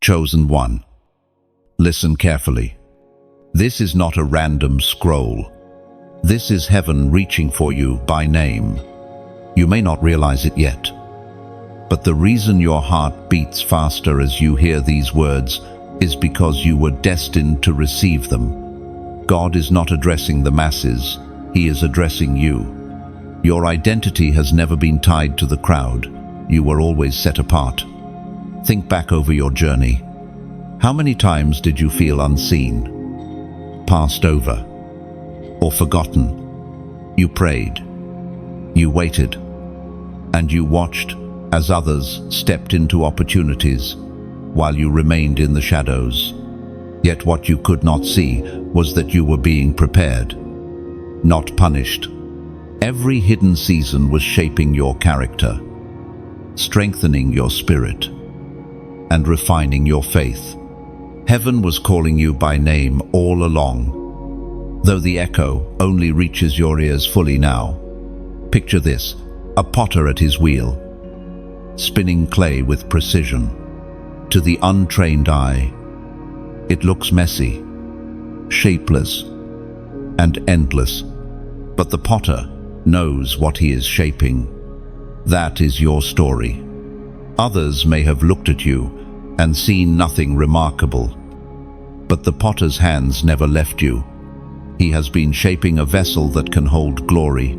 Chosen one. Listen carefully. This is not a random scroll. This is heaven reaching for you by name. You may not realize it yet, but the reason your heart beats faster as you hear these words is because you were destined to receive them. God is not addressing the masses, He is addressing you. Your identity has never been tied to the crowd. You were always set apart. Think back over your journey. How many times did you feel unseen, passed over, or forgotten? You prayed, you waited, and you watched as others stepped into opportunities while you remained in the shadows. Yet what you could not see was that you were being prepared, not punished. Every hidden season was shaping your character, strengthening your spirit, and refining your faith. Heaven was calling you by name all along, though the echo only reaches your ears fully now. Picture this, a potter at his wheel, spinning clay with precision. To the untrained eye, it looks messy, shapeless, and endless. But the potter knows what he is shaping. That is your story. Others may have looked at you and seen nothing remarkable, but the potter's hands never left you. He has been shaping a vessel that can hold glory.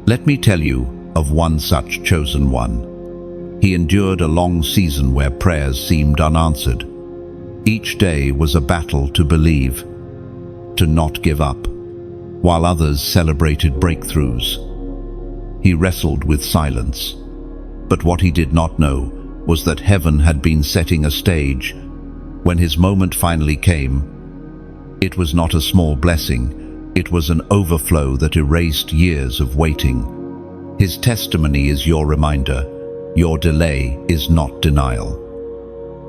Let me tell you of one such chosen one. He endured a long season where prayers seemed unanswered. Each day was a battle to believe, to not give up, while others celebrated breakthroughs. He wrestled with silence, but what he did not know was that heaven had been setting a stage. When his moment finally came, it was not a small blessing, it was an overflow that erased years of waiting. His testimony is your reminder. Your delay is not denial.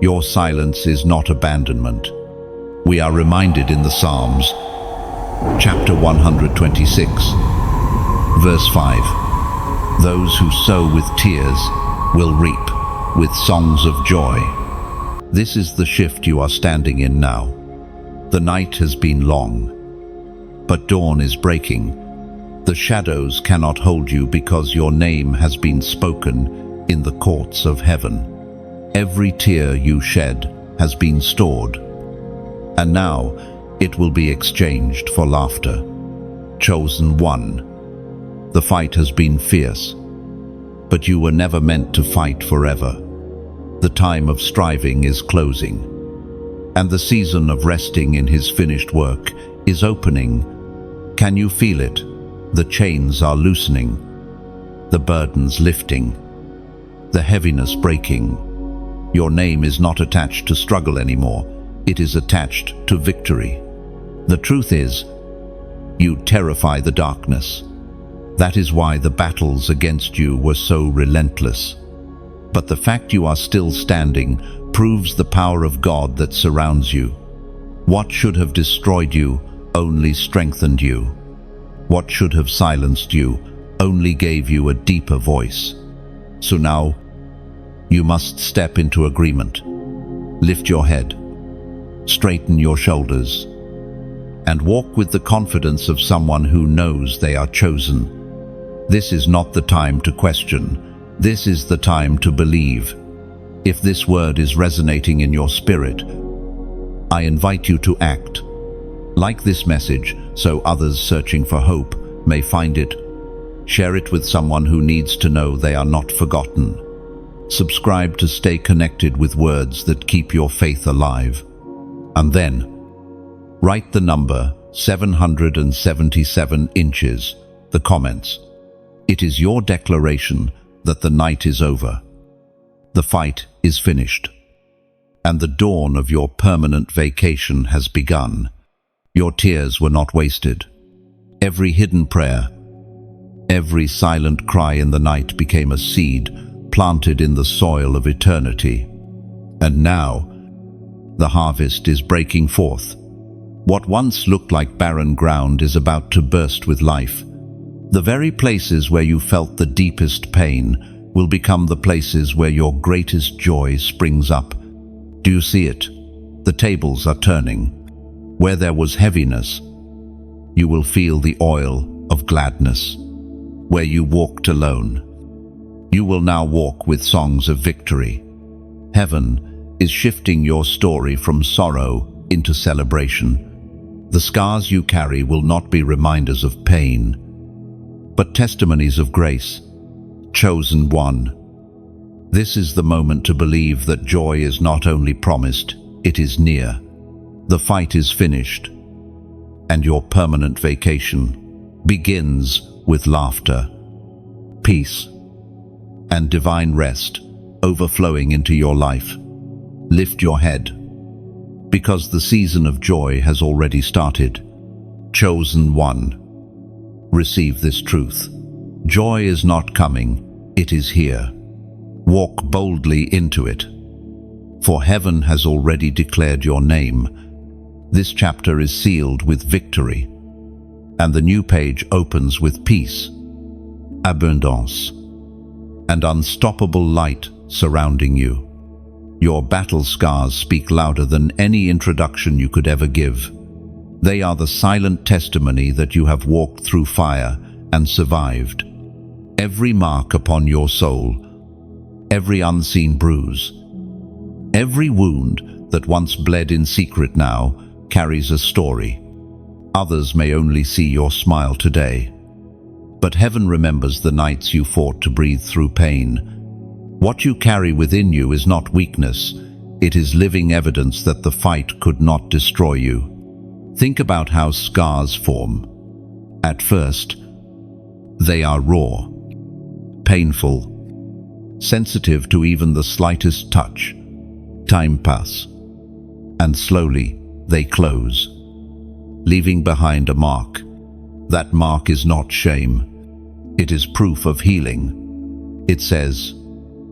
Your silence is not abandonment. We are reminded in the Psalms, chapter 126, verse 5, "Those who sow with tears will reap with songs of joy." This is the shift you are standing in now. The night has been long, but dawn is breaking. The shadows cannot hold you because your name has been spoken in the courts of heaven. Every tear you shed has been stored, and now it will be exchanged for laughter. Chosen one. The fight has been fierce, but you were never meant to fight forever. The time of striving is closing, and the season of resting in His finished work is opening. Can you feel it? The chains are loosening, the burdens lifting, the heaviness breaking. Your name is not attached to struggle anymore. It is attached to victory. The truth is, you terrify the darkness. That is why the battles against you were so relentless. But the fact you are still standing proves the power of God that surrounds you. What should have destroyed you only strengthened you. What should have silenced you only gave you a deeper voice. So now, you must step into agreement. Lift your head, straighten your shoulders, and walk with the confidence of someone who knows they are chosen. This is not the time to question. This is the time to believe. If this word is resonating in your spirit, I invite you to act. Like this message so others searching for hope may find it. Share it with someone who needs to know they are not forgotten. Subscribe to stay connected with words that keep your faith alive. And then, write the number 777 inches, the comments. It is your declaration that the night is over. The fight is finished, and the dawn of your permanent vacation has begun. Your tears were not wasted. Every hidden prayer, every silent cry in the night became a seed planted in the soil of eternity. And now, the harvest is breaking forth. What once looked like barren ground is about to burst with life. The very places where you felt the deepest pain will become the places where your greatest joy springs up. Do you see it? The tables are turning. Where there was heaviness, you will feel the oil of gladness. Where you walked alone, you will now walk with songs of victory. Heaven is shifting your story from sorrow into celebration. The scars you carry will not be reminders of pain, but testimonies of grace. Chosen one. This is the moment to believe that joy is not only promised, it is near. The fight is finished, and your permanent vacation begins with laughter, peace, and divine rest overflowing into your life. Lift your head, because the season of joy has already started. Chosen one. Receive this truth. Joy is not coming, it is here. Walk boldly into it, for heaven has already declared your name. This chapter is sealed with victory, and the new page opens with peace, abundance, and unstoppable light surrounding you. Your battle scars speak louder than any introduction you could ever give. They are the silent testimony that you have walked through fire and survived. Every mark upon your soul, every unseen bruise, every wound that once bled in secret now carries a story. Others may only see your smile today, but heaven remembers the nights you fought to breathe through pain. What you carry within you is not weakness, it is living evidence that the fight could not destroy you. Think about how scars form. At first, they are raw, painful, sensitive to even the slightest touch. Time passes, and slowly they close, leaving behind a mark. That mark is not shame. It is proof of healing. It says,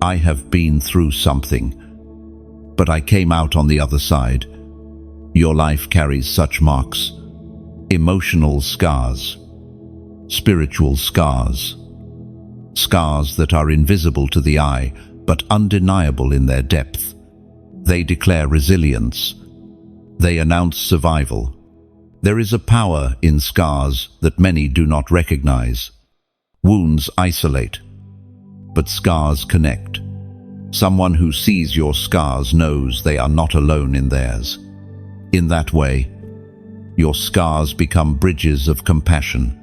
I have been through something, but I came out on the other side. Your life carries such marks. Emotional scars, spiritual scars, scars that are invisible to the eye, but undeniable in their depth. They declare resilience. They announce survival. There is a power in scars that many do not recognize. Wounds isolate, but scars connect. Someone who sees your scars knows they are not alone in theirs. In that way, your scars become bridges of compassion.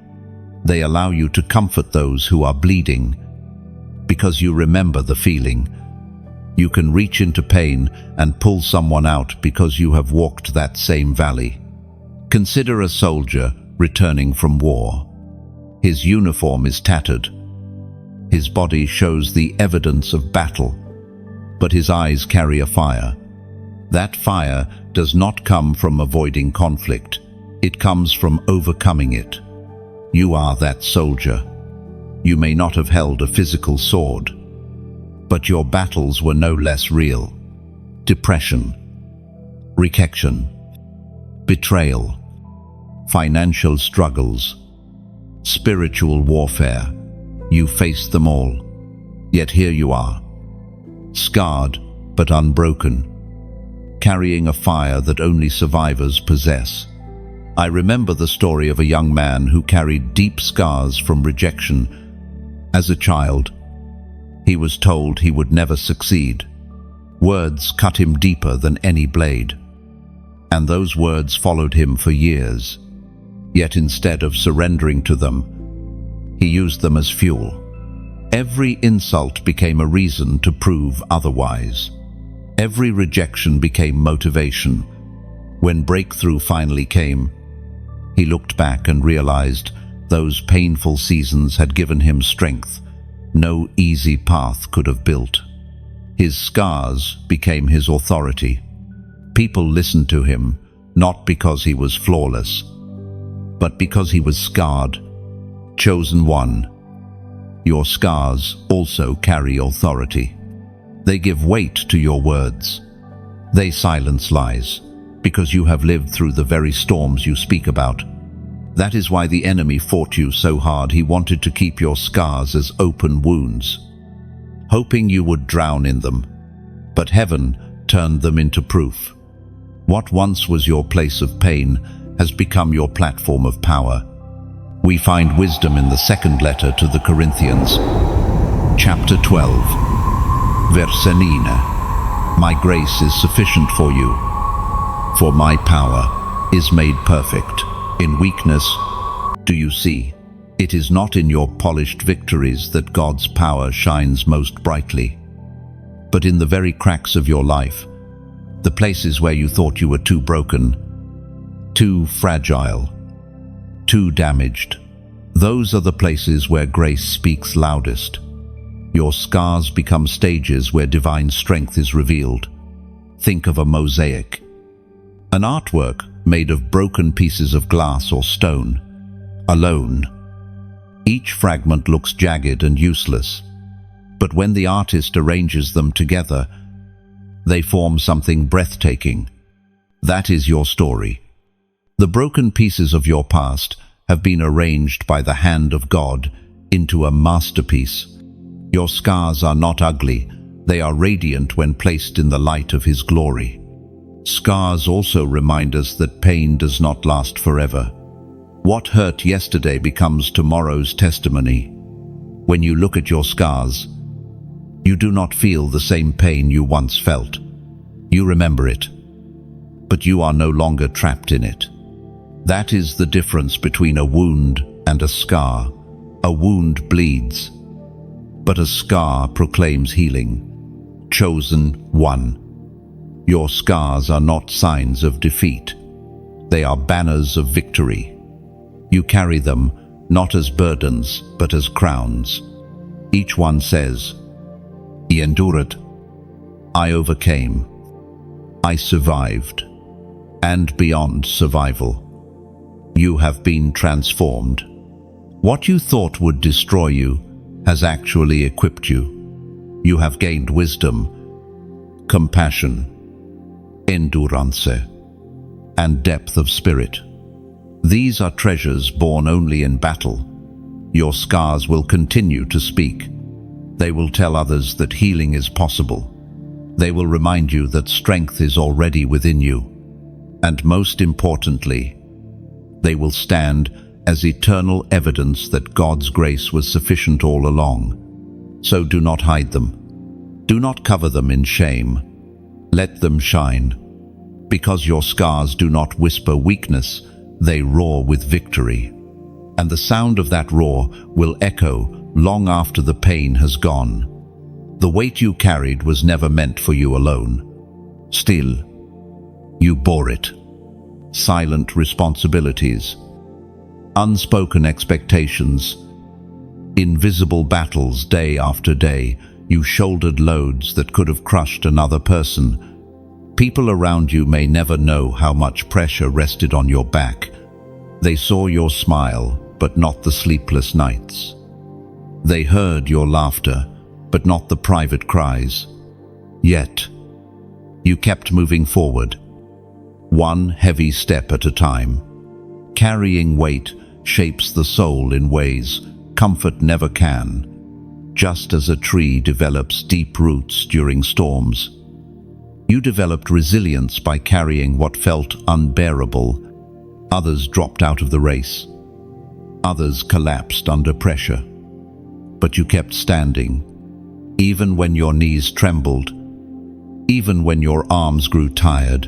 They allow you to comfort those who are bleeding. Because you remember the feeling, you can reach into pain and pull someone out because you have walked that same valley. Consider a soldier returning from war. His uniform is tattered. His body shows the evidence of battle, but his eyes carry a fire. That fire does not come from avoiding conflict. It comes from overcoming it. You are that soldier. You may not have held a physical sword, but your battles were no less real. Depression, rejection, betrayal, financial struggles, spiritual warfare. You faced them all. Yet here you are, scarred but unbroken, carrying a fire that only survivors possess. I remember the story of a young man who carried deep scars from rejection. As a child, he was told he would never succeed. Words cut him deeper than any blade, and those words followed him for years. Yet instead of surrendering to them, he used them as fuel. Every insult became a reason to prove otherwise. Every rejection became motivation. When breakthrough finally came, he looked back and realized those painful seasons had given him strength no easy path could have built. His scars became his authority. People listened to him, not because he was flawless, but because he was scarred. Chosen one. Your scars also carry authority. They give weight to your words. They silence lies, because you have lived through the very storms you speak about. That is why the enemy fought you so hard. He wanted to keep your scars as open wounds, hoping you would drown in them. But heaven turned them into proof. What once was your place of pain has become your platform of power. We find wisdom in the second letter to the Corinthians, chapter 12, verse 9. My grace is sufficient for you, for my power is made perfect in weakness. Do you see? It is not in your polished victories that God's power shines most brightly, but in the very cracks of your life, the places where you thought you were too broken, too fragile, too damaged. Those are the places where grace speaks loudest. Your scars become stages where divine strength is revealed. Think of a mosaic, an artwork made of broken pieces of glass or stone, alone. Each fragment looks jagged and useless, but when the artist arranges them together, they form something breathtaking. That is your story. The broken pieces of your past have been arranged by the hand of God into a masterpiece. Your scars are not ugly, they are radiant when placed in the light of His glory. Scars also remind us that pain does not last forever. What hurt yesterday becomes tomorrow's testimony. When you look at your scars, you do not feel the same pain you once felt. You remember it, but you are no longer trapped in it. That is the difference between a wound and a scar. A wound bleeds, but a scar proclaims healing. Chosen one. Your scars are not signs of defeat. They are banners of victory. You carry them not as burdens, but as crowns. Each one says, I endured, I overcame, I survived, and beyond survival, you have been transformed. What you thought would destroy you has actually equipped you. You have gained wisdom, compassion, endurance, and depth of spirit. These are treasures born only in battle. Your scars will continue to speak. They will tell others that healing is possible. They will remind you that strength is already within you. And most importantly, they will stand as eternal evidence that God's grace was sufficient all along. So do not hide them. Do not cover them in shame. Let them shine. Because your scars do not whisper weakness, they roar with victory. And the sound of that roar will echo long after the pain has gone. The weight you carried was never meant for you alone. Still, you bore it. Silent responsibilities, unspoken expectations, invisible battles day after day. You shouldered loads that could have crushed another person. People around you may never know how much pressure rested on your back. They saw your smile, but not the sleepless nights. They heard your laughter, but not the private cries. Yet, you kept moving forward, one heavy step at a time. Carrying weight shapes the soul in ways comfort never can. Just as a tree develops deep roots during storms, you developed resilience by carrying what felt unbearable. Others dropped out of the race. Others collapsed under pressure. But you kept standing, even when your knees trembled, even when your arms grew tired.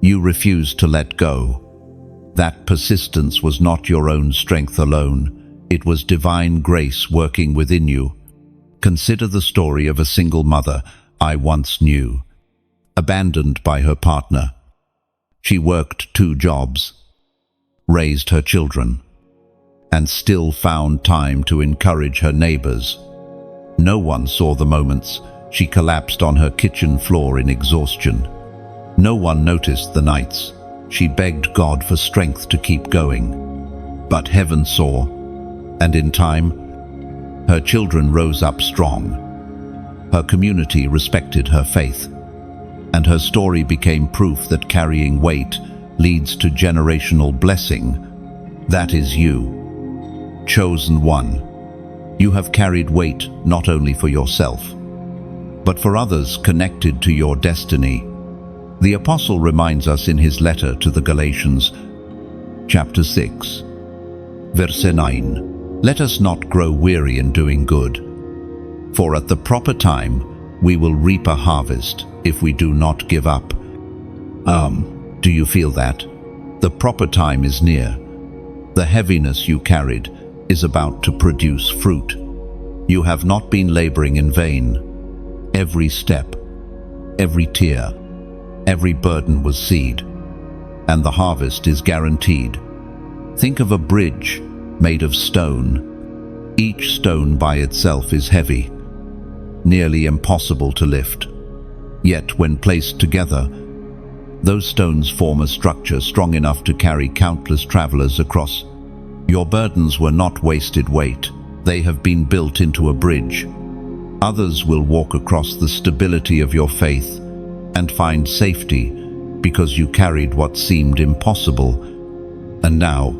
You refused to let go. That persistence was not your own strength alone. It was divine grace working within you. Consider the story of a single mother I once knew. Abandoned by her partner, she worked 2 jobs, raised her children, and still found time to encourage her neighbors. No one saw the moments she collapsed on her kitchen floor in exhaustion. No one noticed the nights she begged God for strength to keep going. But heaven saw, and in time, her children rose up strong. Her community respected her faith, and her story became proof that carrying weight leads to generational blessing. That is you, chosen one. You have carried weight not only for yourself, but for others connected to your destiny. The apostle reminds us in his letter to the Galatians, chapter 6, verse 9, "Let us not grow weary in doing good, for at the proper time we will reap a harvest if we do not give up." Do you feel that? The proper time is near. The heaviness you carried is about to produce fruit. You have not been laboring in vain. Every step, every tear, every burden was seed, and the harvest is guaranteed. Think of a bridge made of stone. Each stone by itself is heavy, nearly impossible to lift. Yet when placed together, those stones form a structure strong enough to carry countless travelers across. Your burdens were not wasted weight. They have been built into a bridge. Others will walk across the stability of your faith and find safety because you carried what seemed impossible. And now,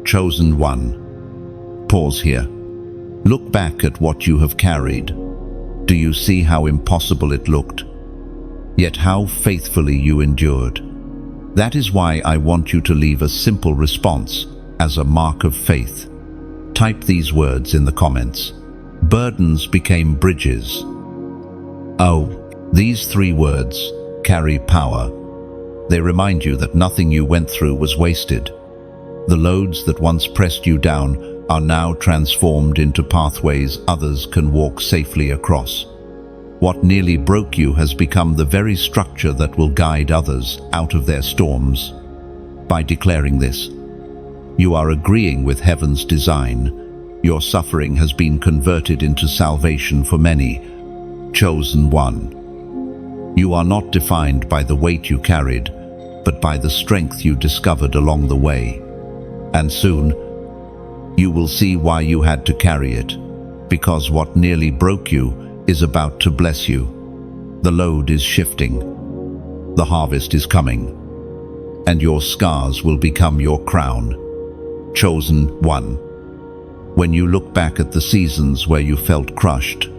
chosen one, pause here. Look back at what you have carried. Do you see how impossible it looked? Yet how faithfully you endured. That is why I want you to leave a simple response as a mark of faith. Type these words in the comments. Burdens became bridges. Oh, these 3 words carry power. They remind you that nothing you went through was wasted. The loads that once pressed you down are now transformed into pathways others can walk safely across. What nearly broke you has become the very structure that will guide others out of their storms. By declaring this, you are agreeing with heaven's design. Your suffering has been converted into salvation for many. Chosen one. You are not defined by the weight you carried, but by the strength you discovered along the way. And soon, you will see why you had to carry it, because what nearly broke you is about to bless you. The load is shifting. The harvest is coming. And your scars will become your crown. Chosen one. When you look back at the seasons where you felt crushed,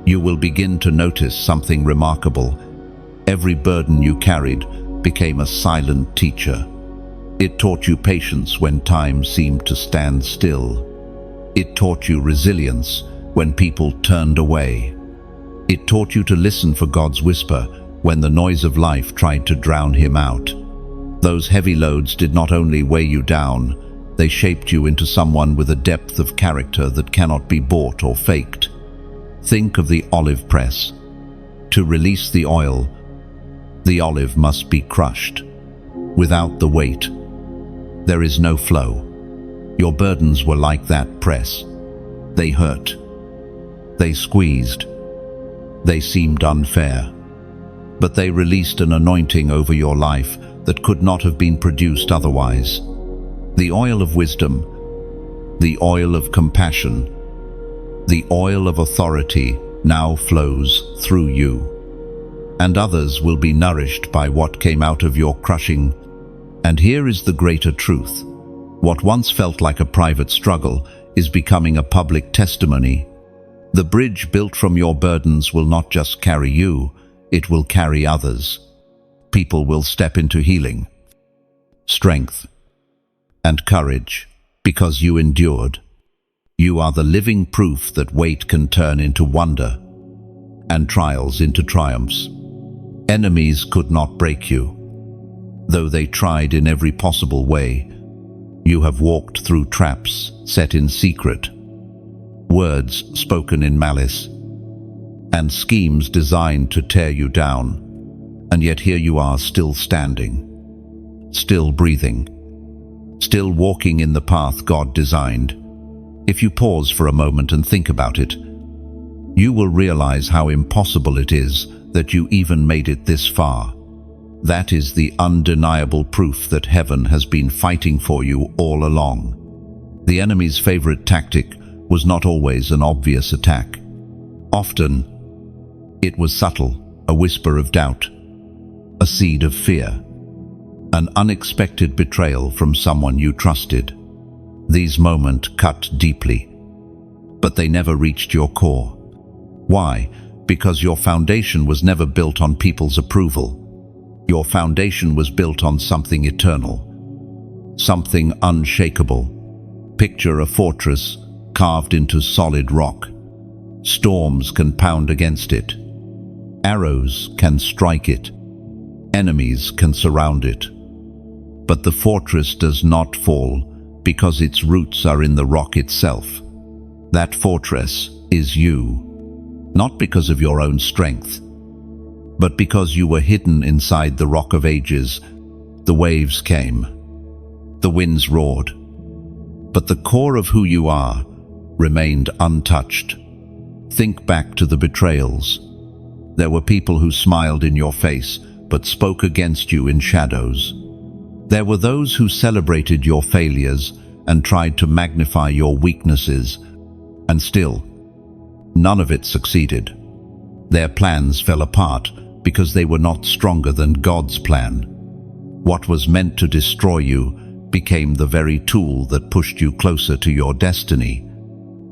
you will begin to notice something remarkable. Every burden you carried became a silent teacher. It taught you patience when time seemed to stand still. It taught you resilience when people turned away. It taught you to listen for God's whisper when the noise of life tried to drown him out. Those heavy loads did not only weigh you down, they shaped you into someone with a depth of character that cannot be bought or faked. Think of the olive press. To release the oil, the olive must be crushed. Without the weight, there is no flow. Your burdens were like that press. They hurt. They squeezed. They seemed unfair. But they released an anointing over your life that could not have been produced otherwise. The oil of wisdom, the oil of compassion, the oil of authority now flows through you. And others will be nourished by what came out of your crushing. And here is the greater truth. What once felt like a private struggle is becoming a public testimony. The bridge built from your burdens will not just carry you, it will carry others. People will step into healing, strength, and courage because you endured. You are the living proof that weight can turn into wonder and trials into triumphs. Enemies could not break you, though they tried in every possible way. You have walked through traps set in secret, words spoken in malice, and schemes designed to tear you down. And yet here you are, still standing, still breathing, still walking in the path God designed. If you pause for a moment and think about it, you will realize how impossible it is that you even made it this far. That is the undeniable proof that heaven has been fighting for you all along. The enemy's favorite tactic was not always an obvious attack. Often, it was subtle, a whisper of doubt, a seed of fear, an unexpected betrayal from someone you trusted. These moments cut deeply, but they never reached your core. Why? Because your foundation was never built on people's approval. Your foundation was built on something eternal, something unshakable. Picture a fortress carved into solid rock. Storms can pound against it. Arrows can strike it. Enemies can surround it. But the fortress does not fall because its roots are in the rock itself. That fortress is you, not because of your own strength, but because you were hidden inside the rock of ages. The waves came. The winds roared. But the core of who you are remained untouched. Think back to the betrayals. There were people who smiled in your face but spoke against you in shadows. There were those who celebrated your failures and tried to magnify your weaknesses, and still, none of it succeeded. Their plans fell apart because they were not stronger than God's plan. What was meant to destroy you became the very tool that pushed you closer to your destiny.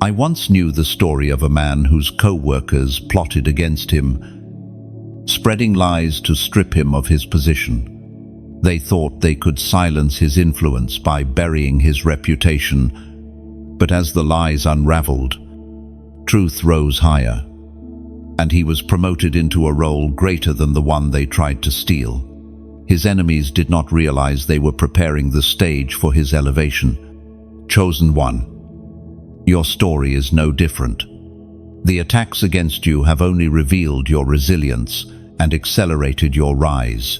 I once knew the story of a man whose co-workers plotted against him, spreading lies to strip him of his position. They thought they could silence his influence by burying his reputation, but as the lies unraveled, truth rose higher, and he was promoted into a role greater than the one they tried to steal. His enemies did not realize they were preparing the stage for his elevation. Chosen one, your story is no different. The attacks against you have only revealed your resilience and accelerated your rise.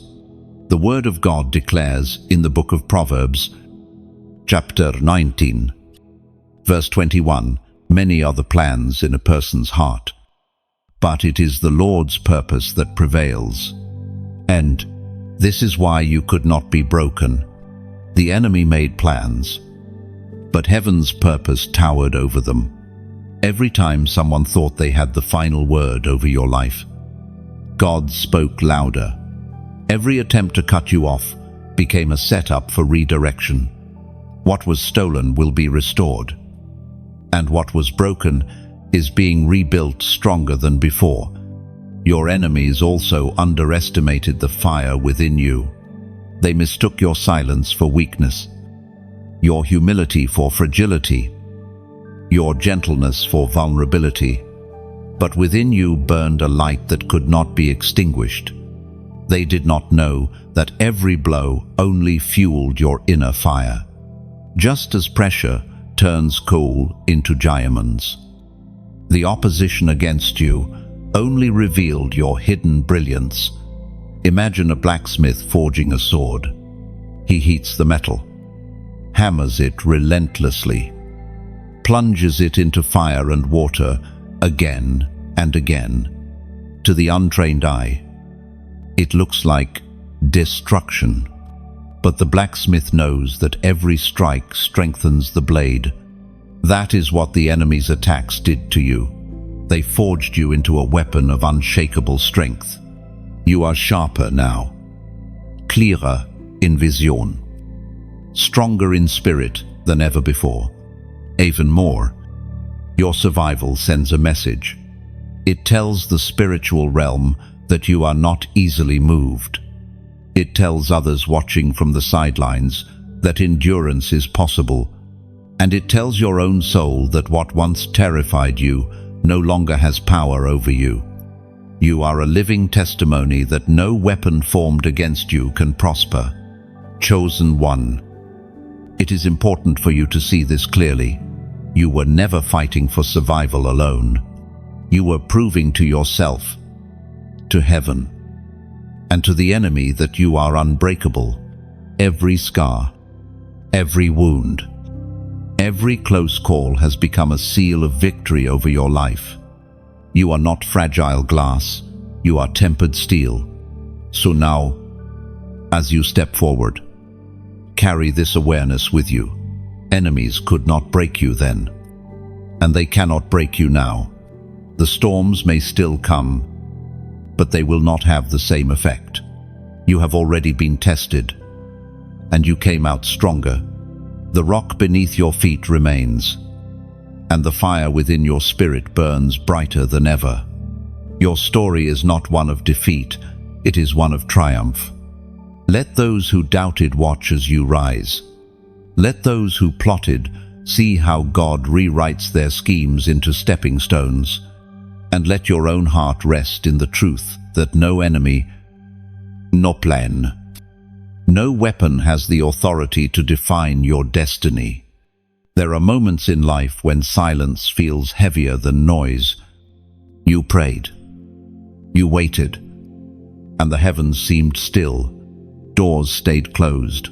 The Word of God declares in the book of Proverbs, chapter 19, verse 21, "Many are the plans in a person's heart, but it is the Lord's purpose that prevails." And this is why you could not be broken. The enemy made plans, but heaven's purpose towered over them. Every time someone thought they had the final word over your life, God spoke louder. Every attempt to cut you off became a setup for redirection. What was stolen will be restored, and what was broken is being rebuilt stronger than before. Your enemies also underestimated the fire within you. They mistook your silence for weakness, your humility for fragility, your gentleness for vulnerability. But within you burned a light that could not be extinguished. They did not know that every blow only fueled your inner fire, just as pressure turns coal into diamonds. The opposition against you only revealed your hidden brilliance. Imagine a blacksmith forging a sword. He heats the metal, hammers it relentlessly, plunges it into fire and water again and again. To the untrained eye, it looks like destruction. But the blacksmith knows that every strike strengthens the blade. That is what the enemy's attacks did to you. They forged you into a weapon of unshakable strength. You are sharper now, clearer in vision, stronger in spirit than ever before. Even more, your survival sends a message. It tells the spiritual realm that you are not easily moved. It tells others watching from the sidelines that endurance is possible, and it tells your own soul that what once terrified you no longer has power over you. You are a living testimony that no weapon formed against you can prosper. Chosen one. It is important for you to see this clearly. You were never fighting for survival alone. You were proving to yourself, to heaven, and to the enemy that you are unbreakable. Every scar, every wound, every close call has become a seal of victory over your life. You are not fragile glass, you are tempered steel. So now, as you step forward, carry this awareness with you. Enemies could not break you then, and they cannot break you now. The storms may still come, but they will not have the same effect. You have already been tested, and you came out stronger. The rock beneath your feet remains, and the fire within your spirit burns brighter than ever. Your story is not one of defeat, it is one of triumph. Let those who doubted watch as you rise. Let those who plotted see how God rewrites their schemes into stepping stones. And let your own heart rest in the truth that no enemy, no plan, no weapon has the authority to define your destiny. There are moments in life when silence feels heavier than noise. You prayed. You waited. And the heavens seemed still. Doors stayed closed.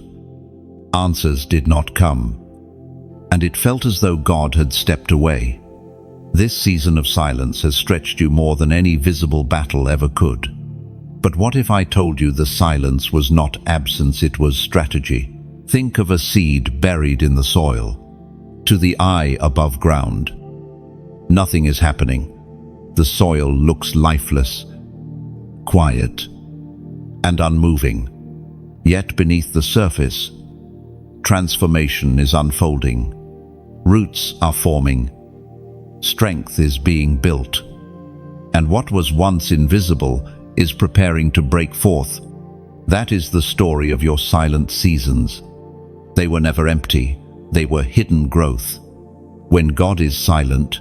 Answers did not come. And it felt as though God had stepped away. This season of silence has stretched you more than any visible battle ever could. But what if I told you the silence was not absence, it was strategy? Think of a seed buried in the soil. To the eye above ground, nothing is happening. The soil looks lifeless, quiet, and unmoving. Yet beneath the surface, transformation is unfolding. Roots are forming. Strength is being built. And what was once invisible is preparing to break forth. That is the story of your silent seasons. They were never empty. They were hidden growth. When God is silent,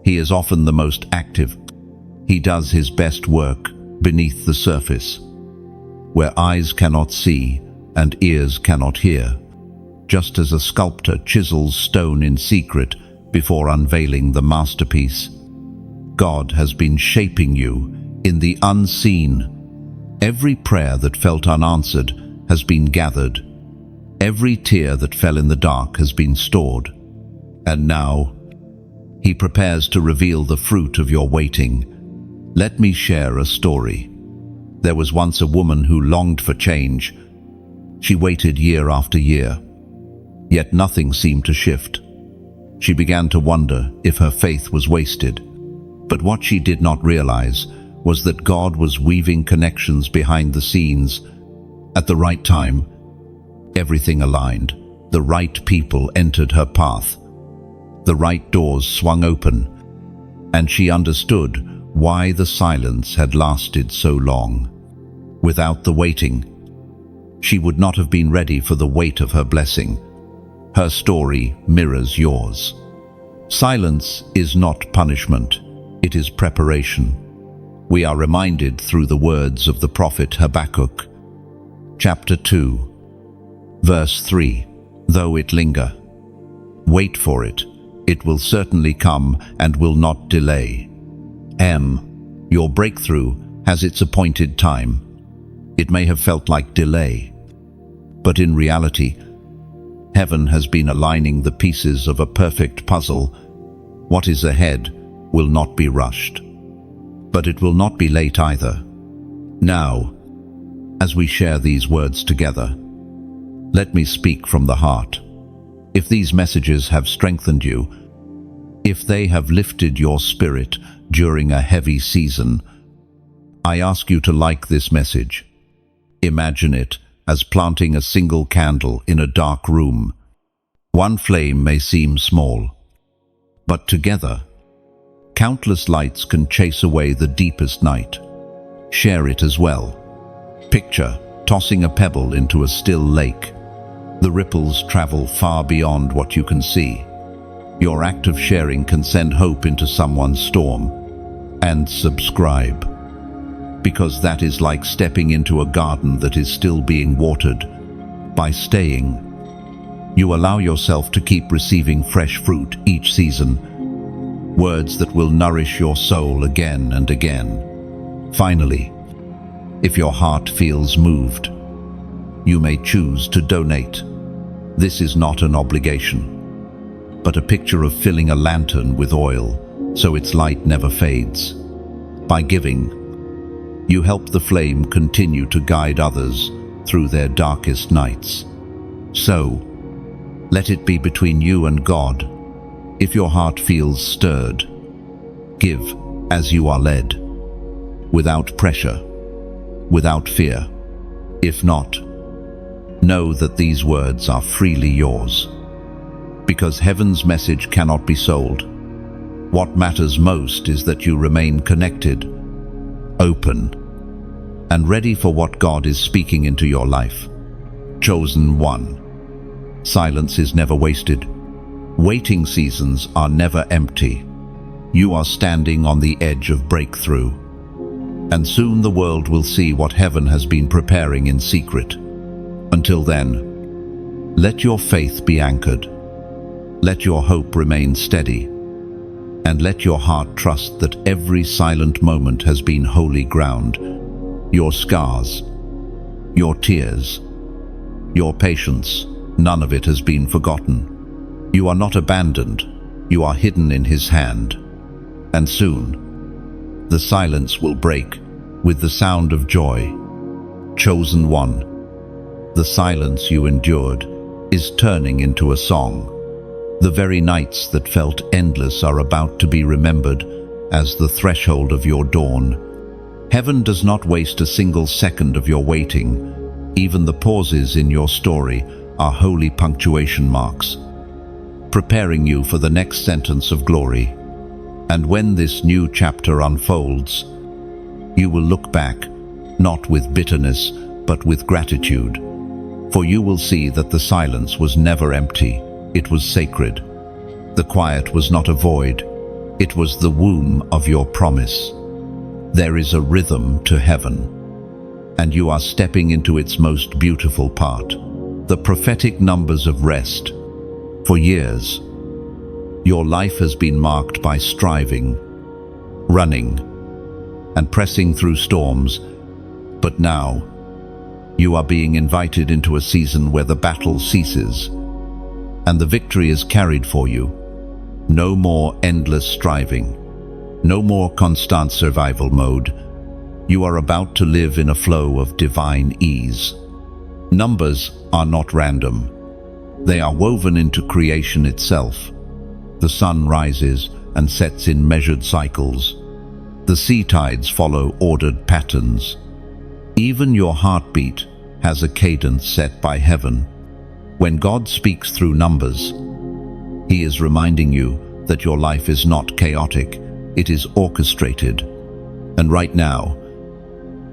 He is often the most active. He does His best work beneath the surface, where eyes cannot see and ears cannot hear. Just as a sculptor chisels stone in secret before unveiling the masterpiece, God has been shaping you in the unseen. Every prayer that felt unanswered has been gathered. Every tear that fell in the dark has been stored. And now, He prepares to reveal the fruit of your waiting. Let me share a story. There was once a woman who longed for change. She waited year after year, yet nothing seemed to shift. She began to wonder if her faith was wasted. But what she did not realize was that God was weaving connections behind the scenes. At the right time, everything aligned. The right people entered her path. The right doors swung open, and she understood why the silence had lasted so long. Without the waiting, she would not have been ready for the weight of her blessing. Her story mirrors yours. Silence is not punishment, it is preparation. We are reminded through the words of the prophet Habakkuk. Chapter 2, verse 3, though it linger, wait for it. It will certainly come and will not delay. Your breakthrough has its appointed time. It may have felt like delay, but in reality, heaven has been aligning the pieces of a perfect puzzle. What is ahead will not be rushed, but it will not be late either. Now, as we share these words together, let me speak from the heart. If these messages have strengthened you, if they have lifted your spirit during a heavy season, I ask you to like this message. Imagine it as planting a single candle in a dark room. One flame may seem small, but together, countless lights can chase away the deepest night. Share it as well. Picture tossing a pebble into a still lake. The ripples travel far beyond what you can see. Your act of sharing can send hope into someone's storm. And subscribe, because that is like stepping into a garden that is still being watered. By staying, you allow yourself to keep receiving fresh fruit each season, words that will nourish your soul again and again. Finally, if your heart feels moved, you may choose to donate. This is not an obligation, but a picture of filling a lantern with oil so its light never fades. By giving, you help the flame continue to guide others through their darkest nights. So, let it be between you and God. If your heart feels stirred, give as you are led, without pressure, without fear. If not, know that these words are freely yours, because heaven's message cannot be sold. What matters most is that you remain connected, open, and ready for what God is speaking into your life. Chosen one. Silence is never wasted. Waiting seasons are never empty. You are standing on the edge of breakthrough. And soon the world will see what heaven has been preparing in secret. Until then, let your faith be anchored. Let your hope remain steady. And let your heart trust that every silent moment has been holy ground. Your scars, your tears, your patience, none of it has been forgotten. You are not abandoned. You are hidden in His hand. And soon, the silence will break with the sound of joy. Chosen one, the silence you endured is turning into a song. The very nights that felt endless are about to be remembered as the threshold of your dawn. Heaven does not waste a single second of your waiting. Even the pauses in your story are holy punctuation marks, preparing you for the next sentence of glory. And when this new chapter unfolds, you will look back, not with bitterness, but with gratitude. For you will see that the silence was never empty. It was sacred. The quiet was not a void. It was the womb of your promise. There is a rhythm to heaven, and you are stepping into its most beautiful part, the prophetic numbers of rest. For years, your life has been marked by striving, running, and pressing through storms. But now, you are being invited into a season where the battle ceases, and the victory is carried for you. No more endless striving. No more constant survival mode. You are about to live in a flow of divine ease. Numbers are not random. They are woven into creation itself. The sun rises and sets in measured cycles. The sea tides follow ordered patterns. Even your heartbeat has a cadence set by heaven. When God speaks through numbers, He is reminding you that your life is not chaotic, it is orchestrated. And right now,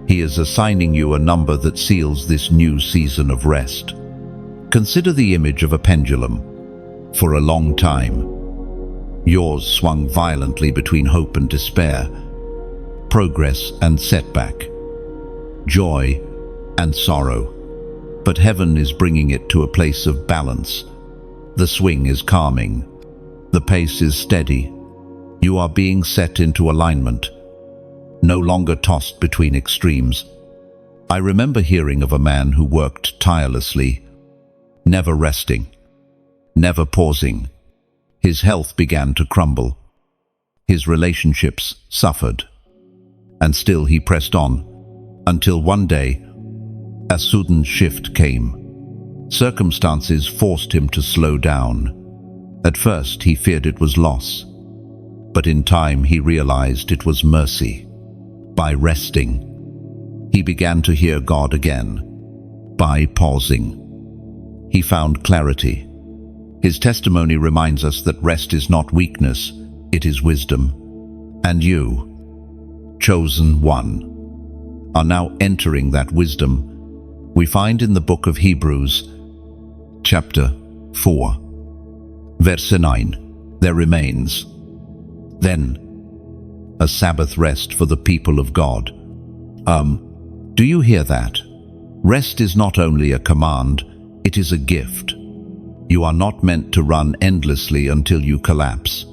He is assigning you a number that seals this new season of rest. Consider the image of a pendulum. For a long time, yours swung violently between hope and despair, progress and setback, joy and sorrow. But heaven is bringing it to a place of balance. The swing is calming. The pace is steady. You are being set into alignment, no longer tossed between extremes. I remember hearing of a man who worked tirelessly, never resting, never pausing. His health began to crumble. His relationships suffered. And still he pressed on, until one day, a sudden shift came. Circumstances forced him to slow down. At first he feared it was loss, but in time he realized it was mercy. By resting, he began to hear God again. By pausing, he found clarity. His testimony reminds us that rest is not weakness, it is wisdom. And you, chosen one, are now entering that wisdom. We find in the book of Hebrews, chapter 4, verse 9, there remains then a Sabbath rest for the people of God. Do you hear that? Rest is not only a command, it is a gift. You are not meant to run endlessly until you collapse.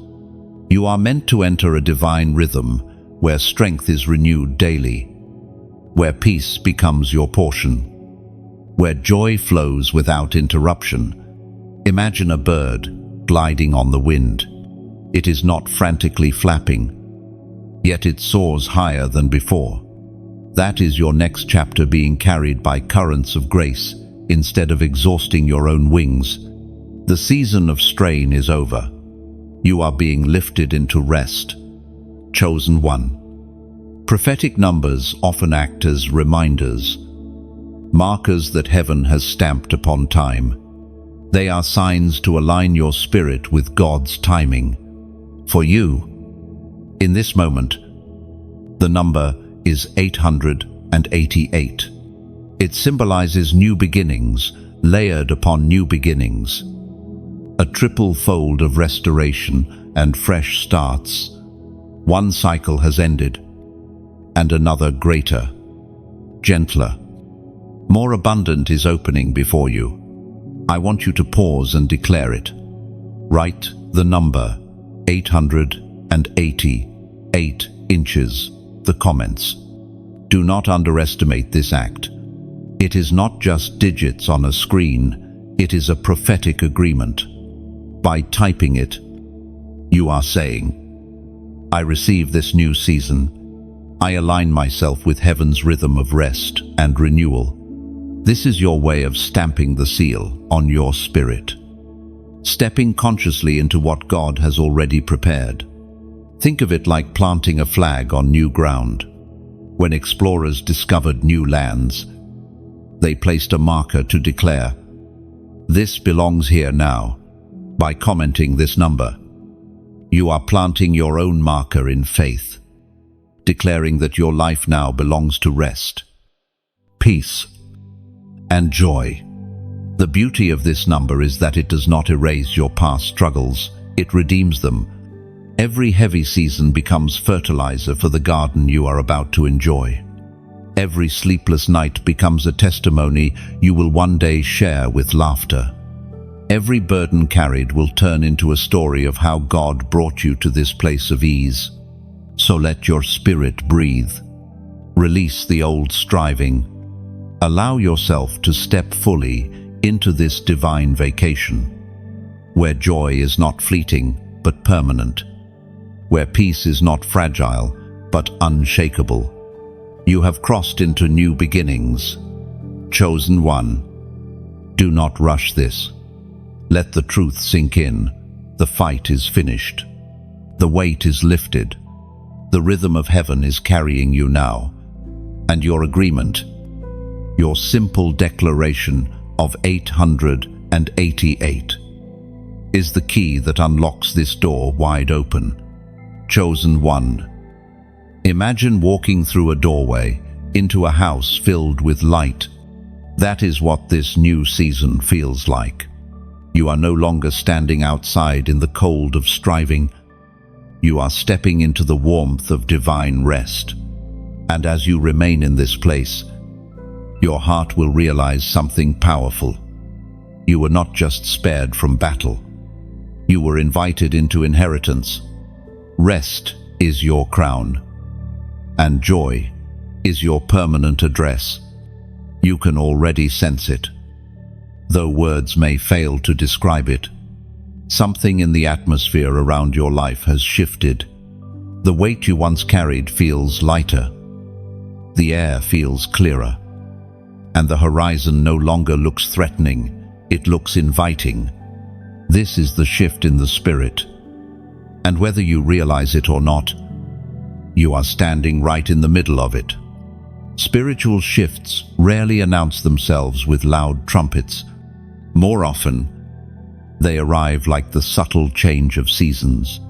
You are meant to enter a divine rhythm where strength is renewed daily, where peace becomes your portion, where joy flows without interruption. Imagine a bird gliding on the wind. It is not frantically flapping, yet it soars higher than before. That is your next chapter, being carried by currents of grace instead of exhausting your own wings. The season of strain is over. You are being lifted into rest. Chosen one. Prophetic numbers often act as reminders, markers that heaven has stamped upon time. They are signs to align your spirit with God's timing. For you, In this moment, the number is 888. It symbolizes new beginnings, layered upon new beginnings. A triple fold of restoration and fresh starts. One cycle has ended, and another greater, gentler, more abundant is opening before you. I want you to pause and declare it. Write the number 888 inches, the comments. Do not underestimate this act. It is not just digits on a screen, it is a prophetic agreement. By typing it, you are saying, I receive this new season. I align myself with heaven's rhythm of rest and renewal. This is your way of stamping the seal on your spirit, stepping consciously into what God has already prepared. Think of it like planting a flag on new ground. When explorers discovered new lands, they placed a marker to declare, this belongs here now. By commenting this number, you are planting your own marker in faith, declaring that your life now belongs to rest, peace, and joy. The beauty of this number is that it does not erase your past struggles, it redeems them. Every heavy season becomes fertilizer for the garden you are about to enjoy. Every sleepless night becomes a testimony you will one day share with laughter. Every burden carried will turn into a story of how God brought you to this place of ease. So let your spirit breathe. Release the old striving. Allow yourself to step fully into this divine vacation, where joy is not fleeting but permanent, where peace is not fragile but unshakable. You have crossed into new beginnings. Chosen one. Do not rush this. Let the truth sink in. The fight is finished. The weight is lifted. The rhythm of heaven is carrying you now. And your agreement, your simple declaration of 888, is the key that unlocks this door wide open. Chosen one. Imagine walking through a doorway into a house filled with light. That is what this new season feels like. You are no longer standing outside in the cold of striving. You are stepping into the warmth of divine rest. And as you remain in this place, your heart will realize something powerful. You were not just spared from battle. You were invited into inheritance. Rest is your crown, and joy is your permanent address. You can already sense it. Though words may fail to describe it, something in the atmosphere around your life has shifted. The weight you once carried feels lighter. The air feels clearer. And the horizon no longer looks threatening, it looks inviting. This is the shift in the spirit. And whether you realize it or not, you are standing right in the middle of it. Spiritual shifts rarely announce themselves with loud trumpets. More often, they arrive like the subtle change of seasons.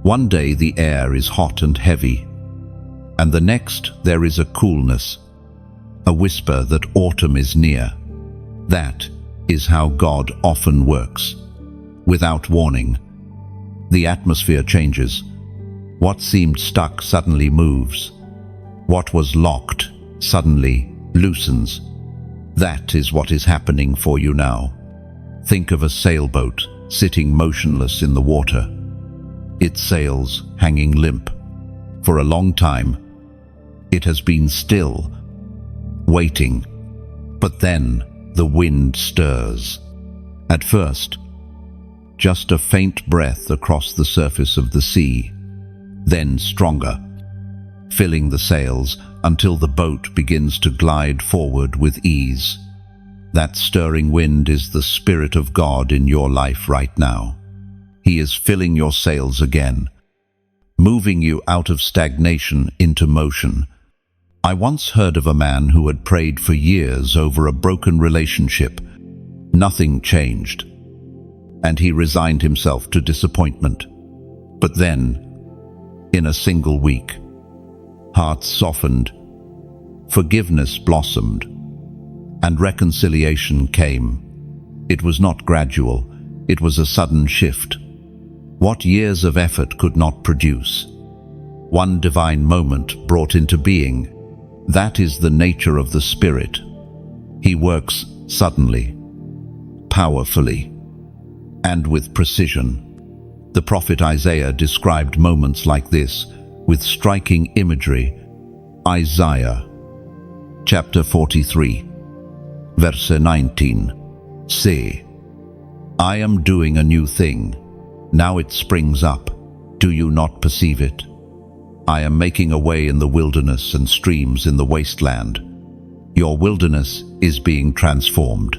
One day the air is hot and heavy, and the next there is a coolness, a whisper that autumn is near. That is how God often works. Without warning, the atmosphere changes. What seemed stuck suddenly moves. What was locked suddenly loosens. That is what is happening for you now. Think of a sailboat sitting motionless in the water, its sails hanging limp. For a long time, it has been still, waiting. But then the wind stirs. At first, just a faint breath across the surface of the sea, then stronger, filling the sails until the boat begins to glide forward with ease. That stirring wind is the Spirit of God in your life right now. He is filling your sails again, moving you out of stagnation into motion. I once heard of a man who had prayed for years over a broken relationship. Nothing changed, and he resigned himself to disappointment. But then, In a single week, hearts softened, forgiveness blossomed, and reconciliation came. It was not gradual, it was a sudden shift. What years of effort could not produce, one divine moment brought into being. That is the nature of the Spirit. He works suddenly, powerfully, and with precision. The prophet Isaiah described moments like this with striking imagery. Isaiah, chapter 43, verse 19. Say, I am doing a new thing. Now it springs up. Do you not perceive it? I am making a way in the wilderness and streams in the wasteland. Your wilderness is being transformed.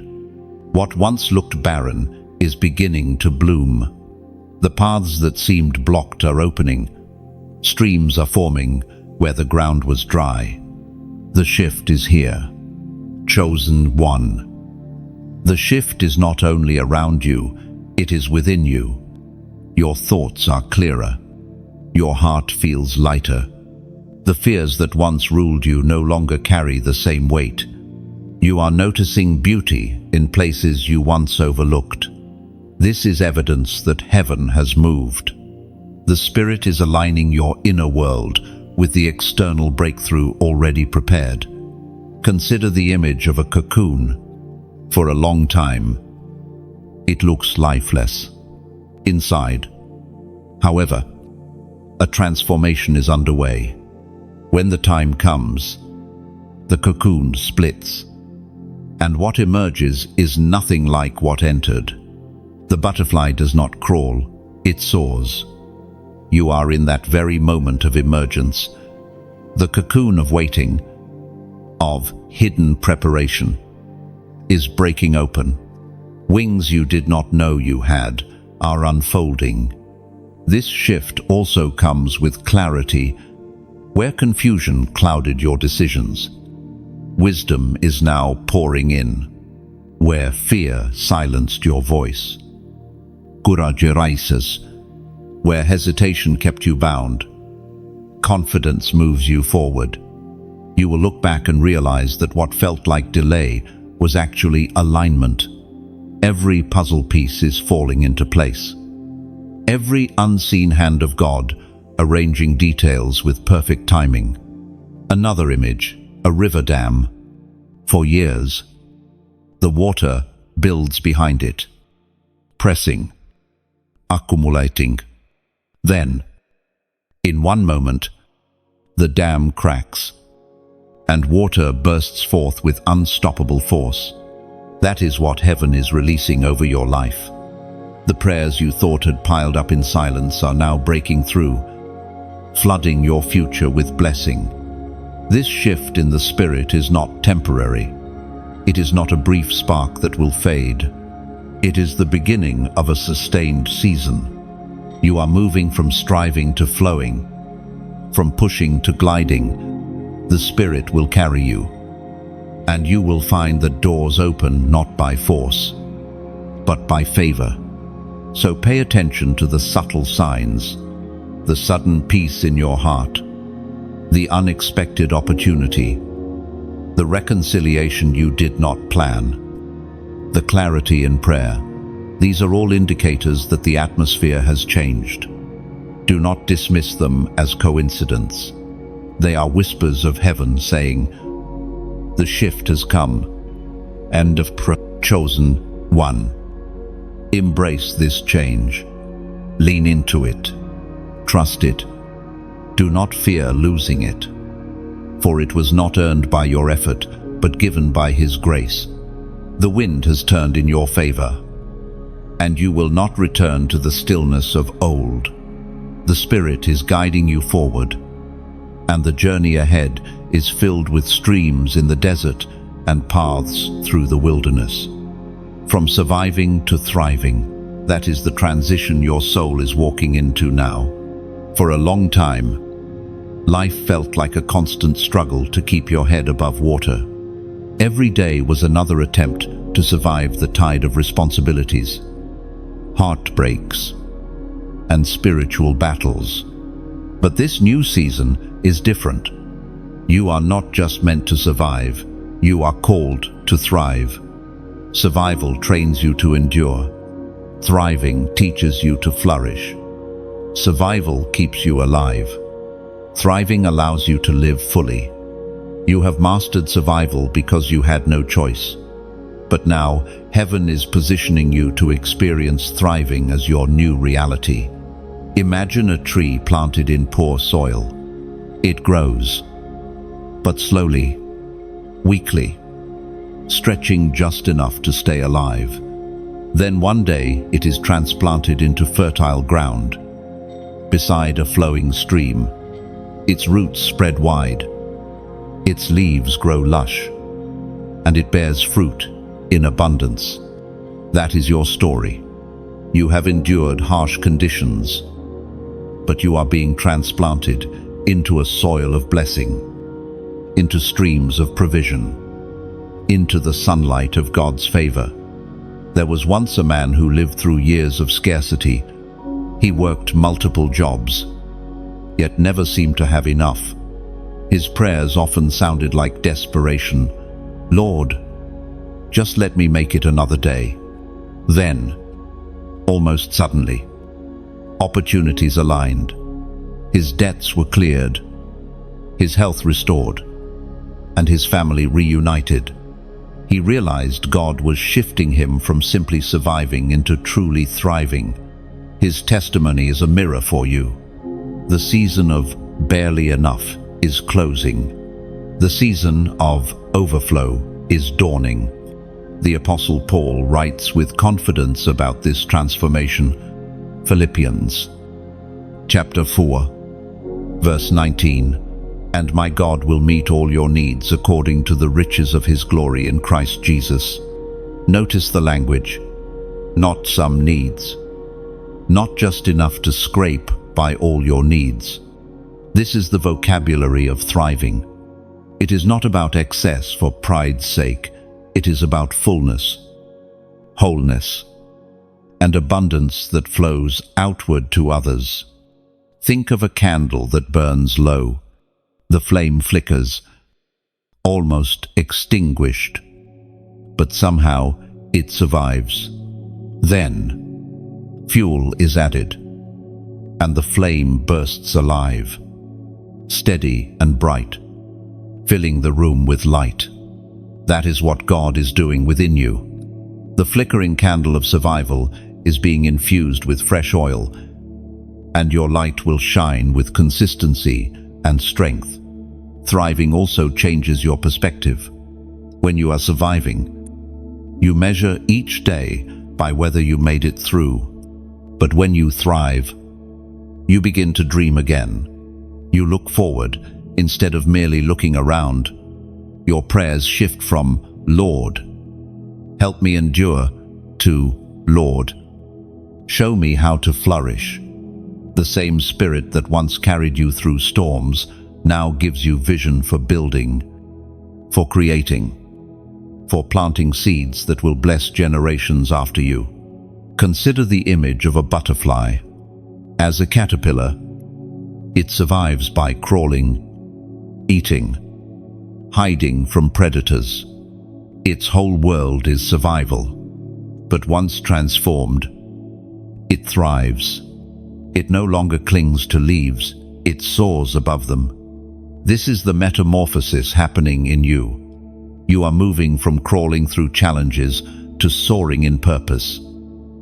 What once looked barren is beginning to bloom. The paths that seemed blocked are opening. Streams are forming where the ground was dry. The shift is here. Chosen one. The shift is not only around you, it is within you. Your thoughts are clearer. Your heart feels lighter. The fears that once ruled you no longer carry the same weight. You are noticing beauty in places you once overlooked. This is evidence that heaven has moved. The Spirit is aligning your inner world with the external breakthrough already prepared. Consider the image of a cocoon. For a long time, it looks lifeless inside. However, a transformation is underway. When the time comes, the cocoon splits, and what emerges is nothing like what entered. The butterfly does not crawl, it soars. You are in that very moment of emergence, the cocoon of waiting, of hidden preparation, is breaking open. Wings you did not know you had are unfolding. This shift also comes with clarity. Where confusion clouded your decisions, wisdom is now pouring in. Where fear silenced your voice, courage rises. Where hesitation kept you bound, confidence moves you forward. You will look back and realize that what felt like delay was actually alignment. Every puzzle piece is falling into place. Every unseen hand of God arranging details with perfect timing. Another image, a river dam. For years, the water builds behind it, pressing, accumulating. Then, in one moment, the dam cracks, and water bursts forth with unstoppable force. That is what heaven is releasing over your life. The prayers you thought had piled up in silence are now breaking through, flooding your future with blessing. This shift in the Spirit is not temporary. It is not a brief spark that will fade. It is the beginning of a sustained season. You are moving from striving to flowing, from pushing to gliding. The Spirit will carry you, and you will find that doors open not by force, but by favor. So pay attention to the subtle signs, the sudden peace in your heart, the unexpected opportunity, the reconciliation you did not plan, the clarity in prayer. These are all indicators that the atmosphere has changed. Do not dismiss them as coincidence. They are whispers of heaven saying, the shift has come. End of chosen one. Embrace this change. Lean into it. Trust it. Do not fear losing it. For it was not earned by your effort, but given by His grace. The wind has turned in your favor, and you will not return to the stillness of old. The Spirit is guiding you forward, and the journey ahead is filled with streams in the desert and paths through the wilderness. From surviving to thriving, that is the transition your soul is walking into now. For a long time, life felt like a constant struggle to keep your head above water. Every day was another attempt to survive the tide of responsibilities, heartbreaks, and spiritual battles. But this new season is different. You are not just meant to survive, you are called to thrive. Survival trains you to endure. Thriving teaches you to flourish. Survival keeps you alive. Thriving allows you to live fully. You have mastered survival because you had no choice. But now, heaven is positioning you to experience thriving as your new reality. Imagine a tree planted in poor soil. It grows, but slowly, weakly, stretching just enough to stay alive. Then one day, it is transplanted into fertile ground, beside a flowing stream. Its roots spread wide, its leaves grow lush, and it bears fruit in abundance. That is your story. You have endured harsh conditions, but you are being transplanted into a soil of blessing, into streams of provision, into the sunlight of God's favor. There was once a man who lived through years of scarcity. He worked multiple jobs, yet never seemed to have enough. His prayers often sounded like desperation. Lord, just let me make it another day. Then, almost suddenly, opportunities aligned. His debts were cleared, his health restored, and his family reunited. He realized God was shifting him from simply surviving into truly thriving. His testimony is a mirror for you. The season of barely enough is closing. The season of overflow is dawning. The Apostle Paul writes with confidence about this transformation. Philippians chapter 4, verse 19. And my God will meet all your needs according to the riches of his glory in Christ Jesus. Notice the language. Not some needs. Not just enough to scrape by all your needs. This is the vocabulary of thriving. It is not about excess for pride's sake. It is about fullness, wholeness, and abundance that flows outward to others. Think of a candle that burns low. The flame flickers, almost extinguished, but somehow it survives. Then, fuel is added, and the flame bursts alive, steady and bright, filling the room with light. That is what God is doing within you. The flickering candle of survival is being infused with fresh oil, and your light will shine with consistency and strength. Thriving also changes your perspective. When you are surviving, you measure each day by whether you made it through. But when you thrive, you begin to dream again. You look forward instead of merely looking around. Your prayers shift from, Lord, help me endure, to, Lord, show me how to flourish. The same spirit that once carried you through storms now gives you vision for building, for creating, for planting seeds that will bless generations after you. Consider the image of a butterfly. As a caterpillar, it survives by crawling, eating, hiding from predators. Its whole world is survival. But once transformed, it thrives. It no longer clings to leaves, it soars above them. This is the metamorphosis happening in you. You are moving from crawling through challenges to soaring in purpose.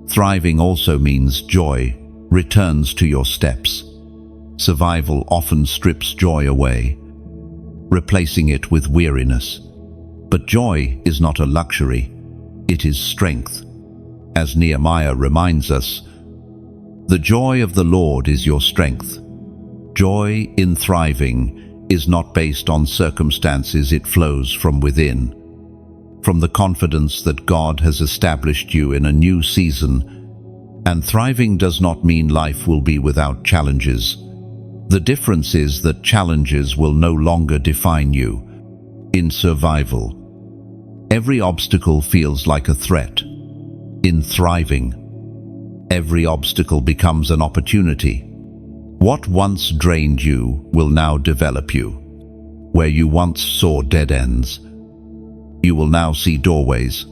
Thriving also means joy returns to your steps. Survival often strips joy away, replacing it with weariness. But joy is not a luxury, it is strength. As Nehemiah reminds us, the joy of the Lord is your strength. Joy in thriving is not based on circumstances, it flows from within. From the confidence that God has established you in a new season. And thriving does not mean life will be without challenges. The difference is that challenges will no longer define you. In survival, every obstacle feels like a threat. In thriving, every obstacle becomes an opportunity. What once drained you will now develop you. Where you once saw dead ends, you will now see doorways.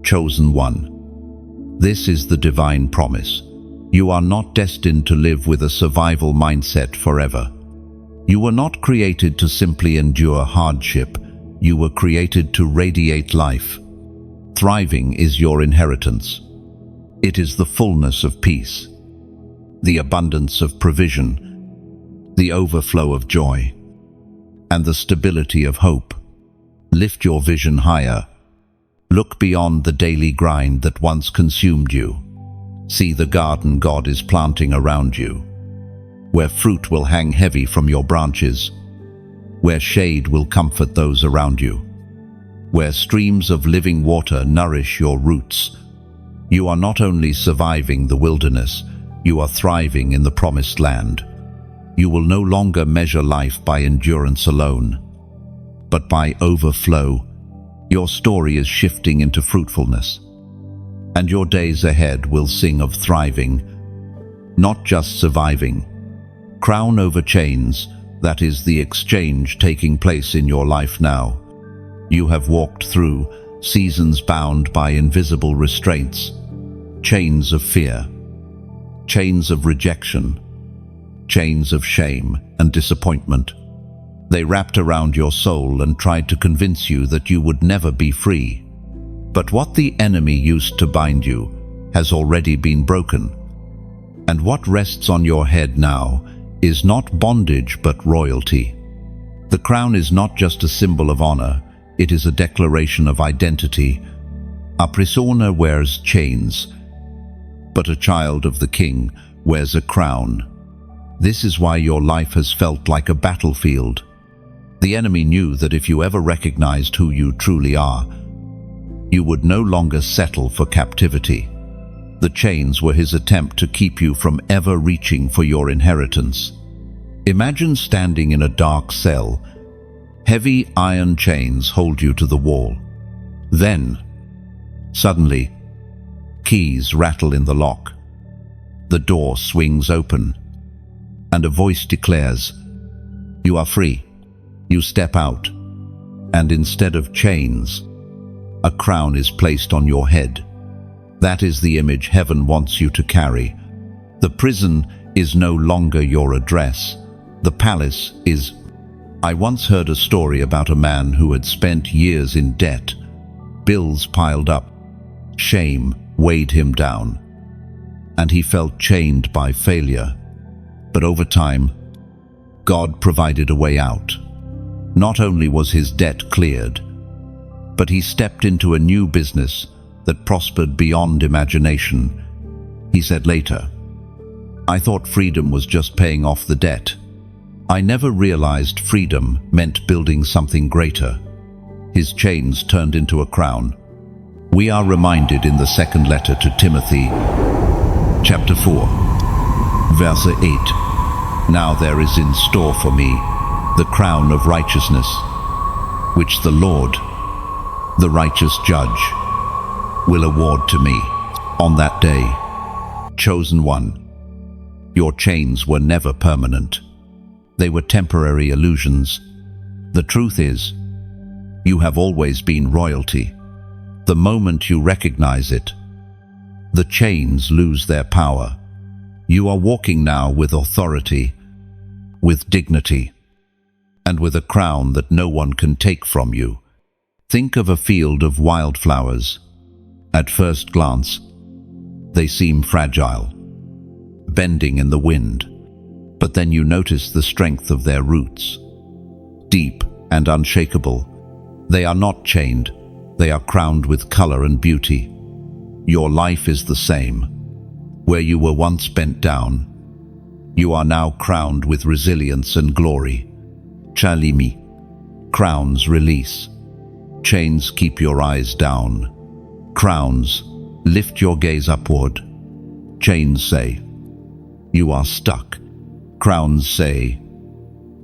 Chosen one. This is the divine promise. You are not destined to live with a survival mindset forever. You were not created to simply endure hardship. You were created to radiate life. Thriving is your inheritance. It is the fullness of peace, the abundance of provision, the overflow of joy, and the stability of hope. Lift your vision higher. Look beyond the daily grind that once consumed you. See the garden God is planting around you, where fruit will hang heavy from your branches, where shade will comfort those around you, where streams of living water nourish your roots. You are not only surviving the wilderness, you are thriving in the promised land. You will no longer measure life by endurance alone, but by overflow. Your story is shifting into fruitfulness, and your days ahead will sing of thriving, not just surviving. Crown over chains, that is the exchange taking place in your life now. You have walked through seasons bound by invisible restraints, chains of fear, chains of rejection, chains of shame and disappointment. They wrapped around your soul and tried to convince you that you would never be free. But what the enemy used to bind you has already been broken. And what rests on your head now is not bondage but royalty. The crown is not just a symbol of honor, it is a declaration of identity. A prisoner wears chains, but a child of the king wears a crown. This is why your life has felt like a battlefield. The enemy knew that if you ever recognized who you truly are, you would no longer settle for captivity. The chains were his attempt to keep you from ever reaching for your inheritance. Imagine standing in a dark cell. Heavy iron chains hold you to the wall. Then, suddenly, keys rattle in the lock. The door swings open, and a voice declares, "You are free." You step out, and instead of chains, a crown is placed on your head. That is the image heaven wants you to carry. The prison is no longer your address. The palace is. I once heard a story about a man who had spent years in debt. Bills piled up. Shame weighed him down, and he felt chained by failure. But over time, God provided a way out. Not only was his debt cleared, but he stepped into a new business that prospered beyond imagination. He said later, "I thought freedom was just paying off the debt. I never realized freedom meant building something greater." His chains turned into a crown. We are reminded in the second letter to Timothy, chapter 4, verse 8, "Now there is in store for me the crown of righteousness, which the Lord, the righteous judge, will award to me on that day." Chosen one, your chains were never permanent. They were temporary illusions. The truth is, you have always been royalty. The moment you recognize it, the chains lose their power. You are walking now with authority, with dignity, and with a crown that no one can take from you. Think of a field of wildflowers. At first glance, they seem fragile, bending in the wind, but then you notice the strength of their roots. Deep and unshakable, they are not chained, they are crowned with color and beauty. Your life is the same. Where you were once bent down, you are now crowned with resilience and glory. Chalimi, crowns release. Chains keep your eyes down. Crowns lift your gaze upward. Chains say, "You are stuck." Crowns say,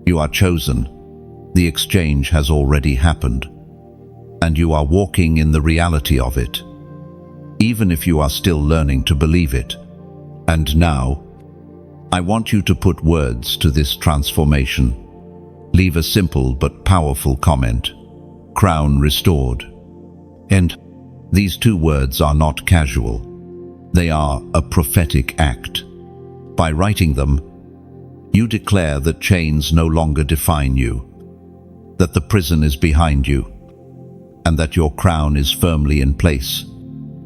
"You are chosen." The exchange has already happened, and you are walking in the reality of it, even if you are still learning to believe it. And now, I want you to put words to this transformation. Leave a simple but powerful comment. Crown restored. And these two words are not casual. They are a prophetic act. By writing them, you declare that chains no longer define you, that the prison is behind you, and that your crown is firmly in place.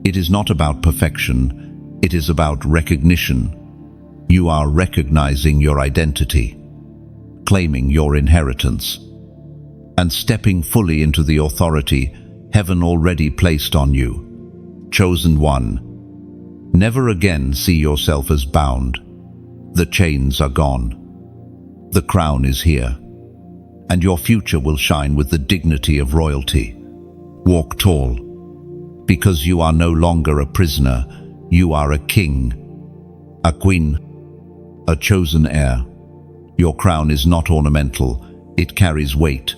It is not about perfection, it is about recognition. You are recognizing your identity, claiming your inheritance, and stepping fully into the authority heaven already placed on you. Chosen one, never again see yourself as bound. The chains are gone. The crown is here, and your future will shine with the dignity of royalty. Walk tall, because you are no longer a prisoner, you are a king, a queen, a chosen heir. Your crown is not ornamental, it carries weight.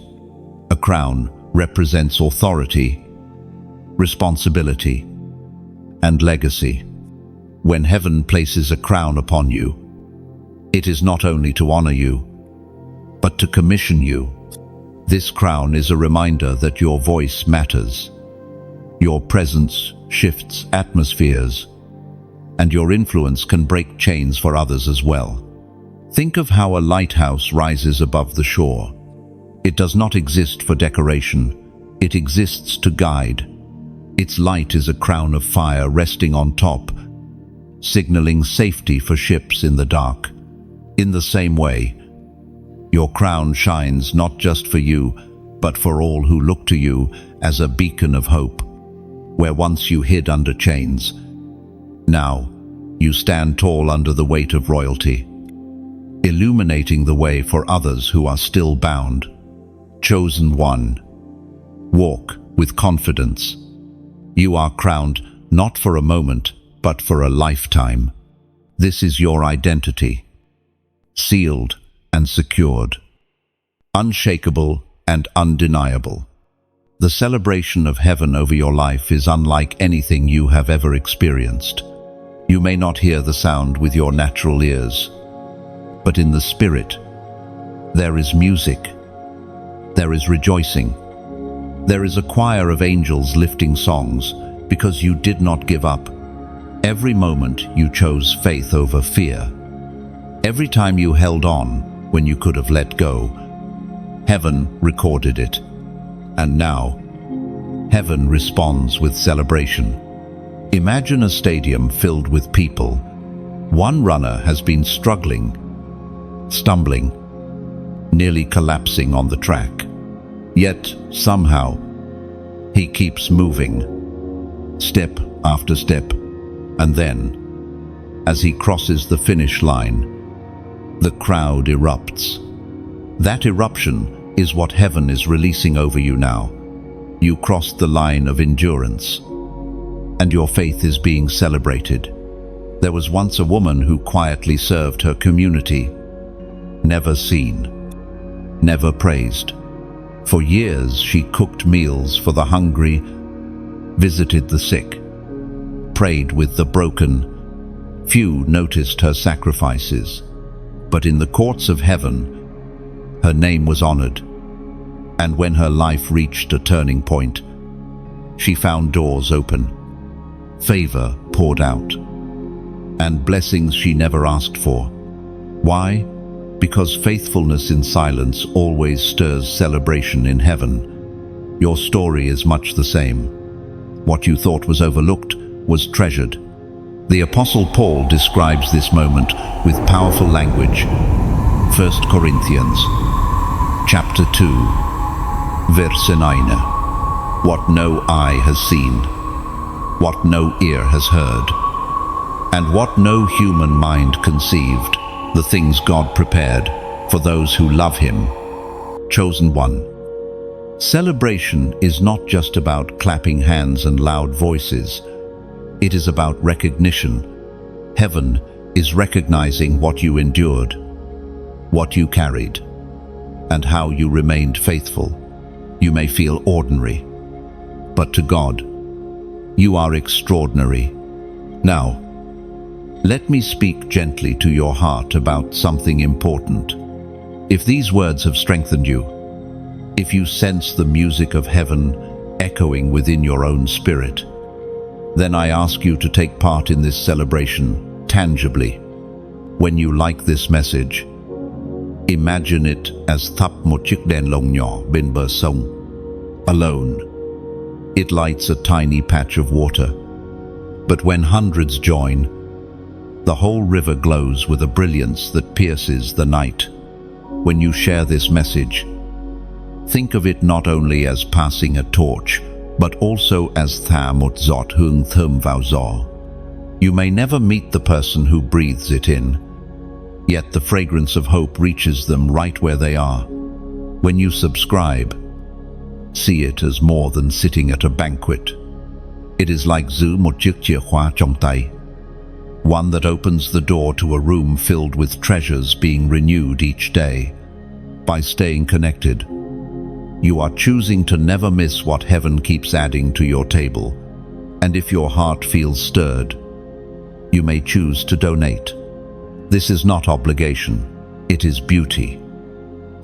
A crown represents authority, responsibility, and legacy. When heaven places a crown upon you, it is not only to honor you, but to commission you. This crown is a reminder that your voice matters. Your presence shifts atmospheres, and your influence can break chains for others as well. Think of how a lighthouse rises above the shore. It does not exist for decoration, it exists to guide. Its light is a crown of fire resting on top, signaling safety for ships in the dark. In the same way, your crown shines not just for you, but for all who look to you as a beacon of hope. Where once you hid under chains, now you stand tall under the weight of royalty, illuminating the way for others who are still bound. Chosen one, walk with confidence. You are crowned not for a moment, but for a lifetime. This is your identity, sealed and secured, unshakable and undeniable. The celebration of heaven over your life is unlike anything you have ever experienced. You may not hear the sound with your natural ears, but in the spirit, there is music, there is rejoicing, there is a choir of angels lifting songs because you did not give up. Every moment you chose faith over fear. Every time you held on when you could have let go, heaven recorded it. And now, heaven responds with celebration. Imagine a stadium filled with people. One runner has been struggling, stumbling, nearly collapsing on the track. Yet, somehow, he keeps moving, step after step, and then, as he crosses the finish line, the crowd erupts. That eruption is what heaven is releasing over you now. You crossed the line of endurance, and your faith is being celebrated. There was once a woman who quietly served her community, never seen, never praised. For years she cooked meals for the hungry, visited the sick, prayed with the broken. Few noticed her sacrifices, but in the courts of heaven, her name was honored. And when her life reached a turning point, she found doors open, favor poured out, and blessings she never asked for. Why? Because faithfulness in silence always stirs celebration in heaven. Your story is much the same. What you thought was overlooked was treasured. The Apostle Paul describes this moment with powerful language. 1 Corinthians, chapter 2, verse 9. What no eye has seen, what no ear has heard, and what no human mind conceived, the things God prepared for those who love Him. Chosen one. Celebration is not just about clapping hands and loud voices. It is about recognition. Heaven is recognizing what you endured, what you carried, and how you remained faithful. You may feel ordinary, but to God, you are extraordinary. Now, Let me speak gently to your heart about something important. If these words have strengthened you, if you sense the music of heaven echoing within your own spirit, then I ask you to take part in this celebration tangibly. When you like this message, imagine it as thắp một chiếc đèn lồng nhỏ bên bờ sông. Alone, it lights a tiny patch of water. But when hundreds join, the whole river glows with a brilliance that pierces the night. When you share this message, think of it not only as passing a torch, but also as thả một giọt hương thơm vào gió. You may never meet the person who breathes it in, yet the fragrance of hope reaches them right where they are. When you subscribe, see it as more than sitting at a banquet. It is like giữ một chiếc chìa khóa trong tay, one that opens the door to a room filled with treasures being renewed each day. By staying connected, you are choosing to never miss what heaven keeps adding to your table. And if your heart feels stirred, you may choose to donate. This is not obligation, it is beauty.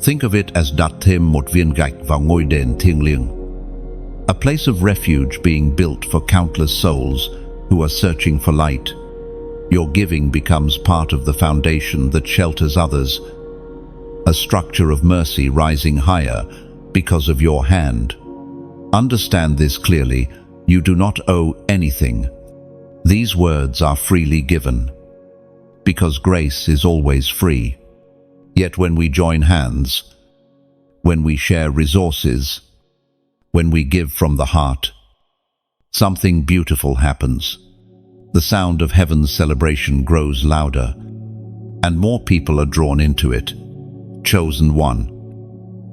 Think of it as đặt thêm một viên gạch vào ngôi đền thiêng liêng, a place of refuge being built for countless souls who are searching for light. Your giving becomes part of the foundation that shelters others, a structure of mercy rising higher because of your hand. Understand this clearly, you do not owe anything. These words are freely given, because grace is always free. Yet when we join hands, when we share resources, when we give from the heart, something beautiful happens. The sound of heaven's celebration grows louder, and more people are drawn into it. Chosen one.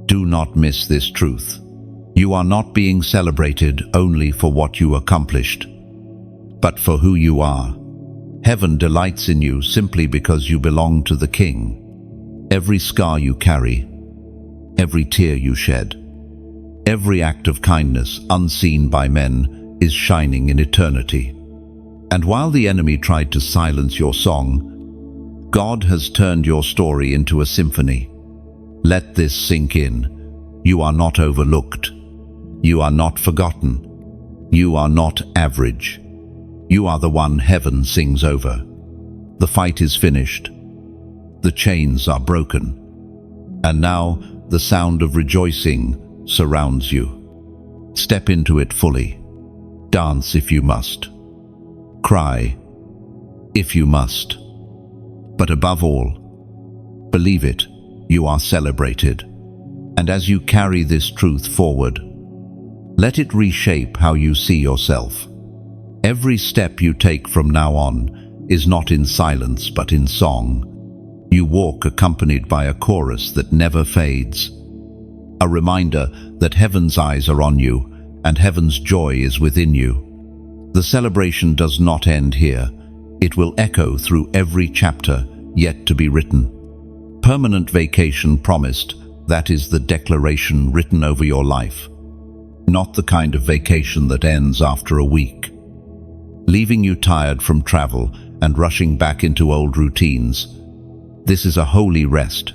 Do not miss this truth. You are not being celebrated only for what you accomplished, but for who you are. Heaven delights in you simply because you belong to the King. Every scar you carry, every tear you shed, every act of kindness unseen by men is shining in eternity. And while the enemy tried to silence your song, God has turned your story into a symphony. Let this sink in. You are not overlooked. You are not forgotten. You are not average. You are the one heaven sings over. The fight is finished. The chains are broken. And now the sound of rejoicing surrounds you. Step into it fully. Dance if you must. Cry if you must. But above all, believe it, you are celebrated. And as you carry this truth forward, let it reshape how you see yourself. Every step you take from now on is not in silence but in song. You walk accompanied by a chorus that never fades, a reminder that heaven's eyes are on you and heaven's joy is within you. The celebration does not end here. It will echo through every chapter yet to be written. Permanent vacation promised, that is the declaration written over your life. Not the kind of vacation that ends after a week, leaving you tired from travel and rushing back into old routines. This is a holy rest,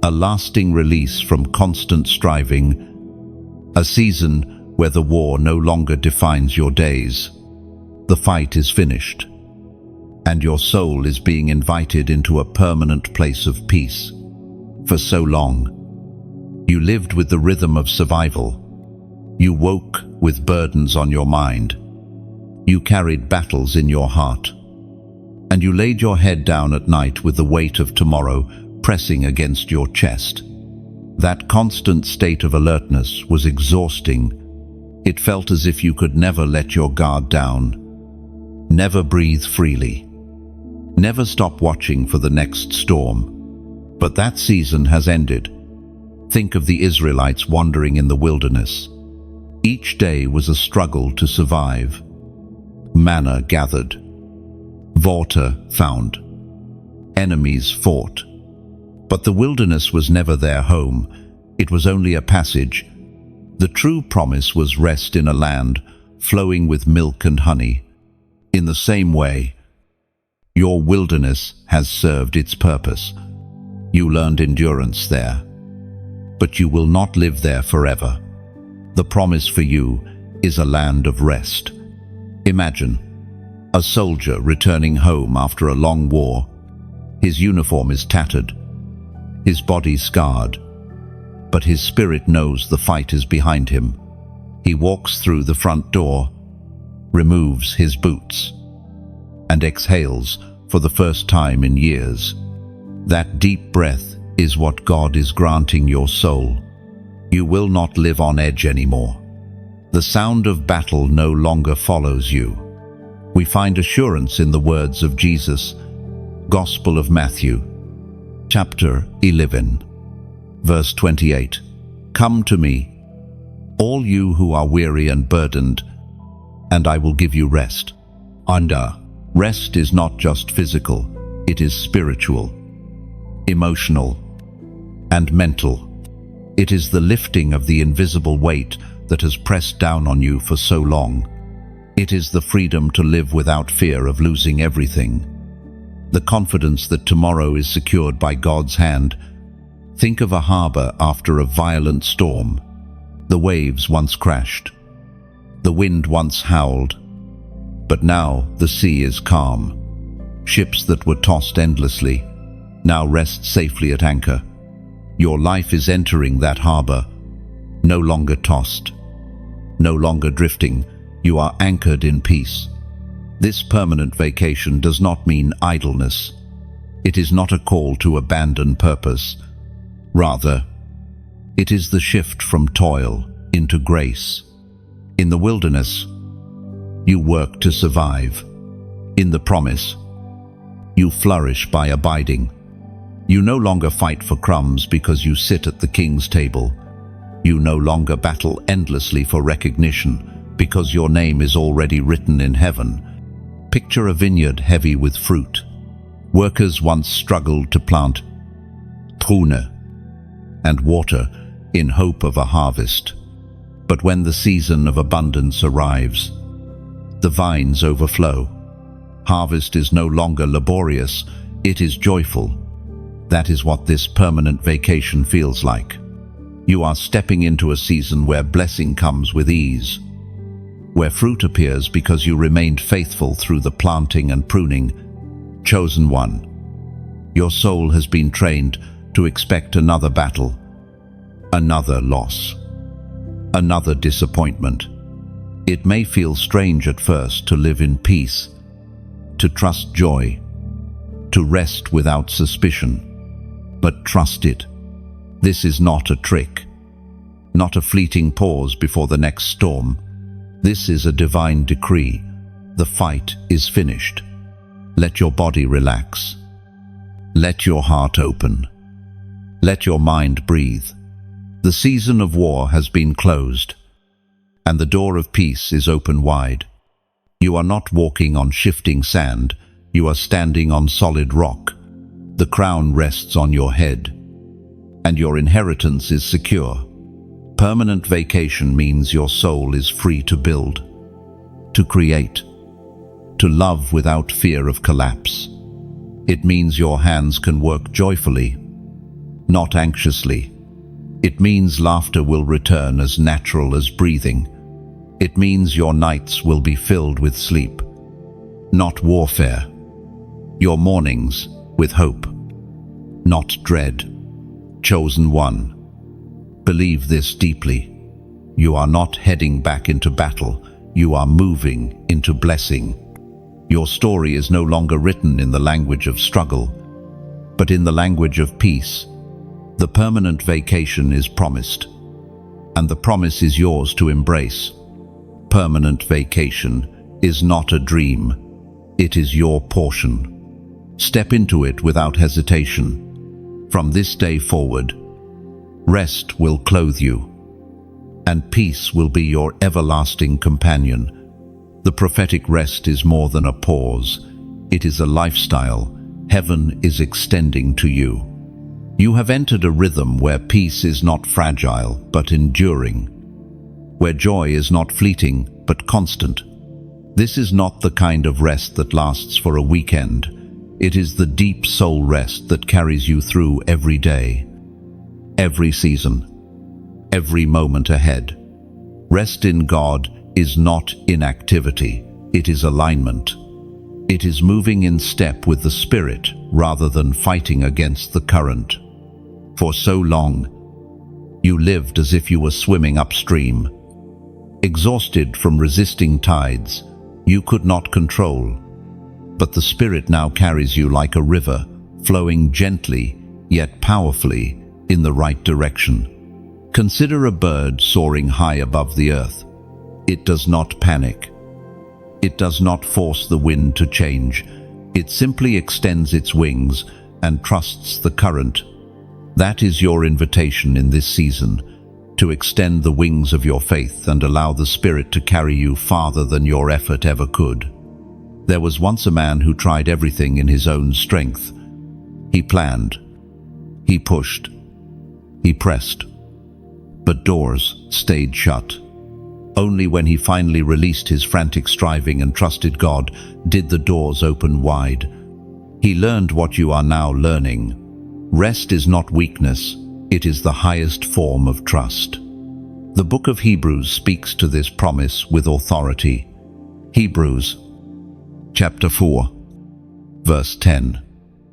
a lasting release from constant striving, a season where the war no longer defines your days. The fight is finished, and your soul is being invited into a permanent place of peace. For so long, you lived with the rhythm of survival. You woke with burdens on your mind. You carried battles in your heart. And you laid your head down at night with the weight of tomorrow pressing against your chest. That constant state of alertness was exhausting. It felt as if you could never let your guard down, never breathe freely, never stop watching for the next storm. But that season has ended. Think of the Israelites wandering in the wilderness. Each day was a struggle to survive. Manna gathered, water found, enemies fought. But the wilderness was never their home. It was only a passage. The true promise was rest in a land flowing with milk and honey. In the same way, Your wilderness has served its purpose. You learned endurance there. But you will not live there forever. The promise for you is a land of rest. Imagine a soldier returning home after a long war. His uniform is tattered, his body scarred, but his spirit knows the fight is behind him. He walks through the front door, removes his boots, and exhales for the first time in years. That deep breath is what God is granting your soul. You will not live on edge anymore. The sound of battle no longer follows you. We find assurance in the words of Jesus. Gospel of Matthew, chapter 11, verse 28. Come to me, all you who are weary and burdened, and I will give you rest. Rest is not just physical, it is spiritual, emotional, and mental. It is the lifting of the invisible weight that has pressed down on you for so long. It is the freedom to live without fear of losing everything. The confidence that tomorrow is secured by God's hand. Think of a harbor after a violent storm. The waves once crashed. The wind once howled. But now the sea is calm. Ships that were tossed endlessly now rest safely at anchor. Your life is entering that harbor, no longer tossed, no longer drifting. You are anchored in peace. This permanent vacation does not mean idleness. It is not a call to abandon purpose. Rather, it is the shift from toil into grace. In the wilderness, you work to survive. In the promise, you flourish by abiding. You no longer fight for crumbs because you sit at the king's table. You no longer battle endlessly for recognition because your name is already written in heaven. Picture a vineyard heavy with fruit. Workers once struggled to plant prune and water in hope of a harvest. But when the season of abundance arrives, the vines overflow. Harvest is no longer laborious, it is joyful. That is what this permanent vacation feels like. You are stepping into a season where blessing comes with ease, where fruit appears because you remained faithful through the planting and pruning. Chosen one, your soul has been trained to expect another battle, another loss, another disappointment. It may feel strange at first to live in peace, to trust joy, to rest without suspicion. But trust it. This is not a trick, not a fleeting pause before the next storm. This is a divine decree. The fight is finished. Let your body relax. Let your heart open. Let your mind breathe. The season of war has been closed, and the door of peace is open wide. You are not walking on shifting sand. You are standing on solid rock. The crown rests on your head, and your inheritance is secure. Permanent vacation means your soul is free to build, to create, to love without fear of collapse. It means your hands can work joyfully, not anxiously. It means laughter will return as natural as breathing. It means your nights will be filled with sleep, not warfare. Your mornings with hope, not dread. Chosen one, believe this deeply. You are not heading back into battle. You are moving into blessing. Your story is no longer written in the language of struggle, but in the language of peace. The permanent vacation is promised, and the promise is yours to embrace. Permanent vacation is not a dream. It is your portion. Step into it without hesitation. From this day forward, rest will clothe you, and peace will be your everlasting companion. The prophetic rest is more than a pause. It is a lifestyle heaven is extending to you. You have entered a rhythm where peace is not fragile but enduring, where joy is not fleeting but constant. This is not the kind of rest that lasts for a weekend. It is the deep soul rest that carries you through every day, every season, every moment ahead. Rest in God is not inactivity, it is alignment. It is moving in step with the Spirit rather than fighting against the current. For so long, you lived as if you were swimming upstream. Exhausted from resisting tides you could not control. But the Spirit now carries you like a river, flowing gently yet powerfully in the right direction. Consider a bird soaring high above the earth. It does not panic. It does not force the wind to change. It simply extends its wings and trusts the current. That is your invitation in this season, to extend the wings of your faith and allow the Spirit to carry you farther than your effort ever could. There was once a man who tried everything in his own strength. He planned, he pushed, he pressed, but doors stayed shut. Only when he finally released his frantic striving and trusted God did the doors open wide. He learned what you are now learning. Rest is not weakness, it is the highest form of trust. The book of Hebrews speaks to this promise with authority. Hebrews chapter 4, verse 10.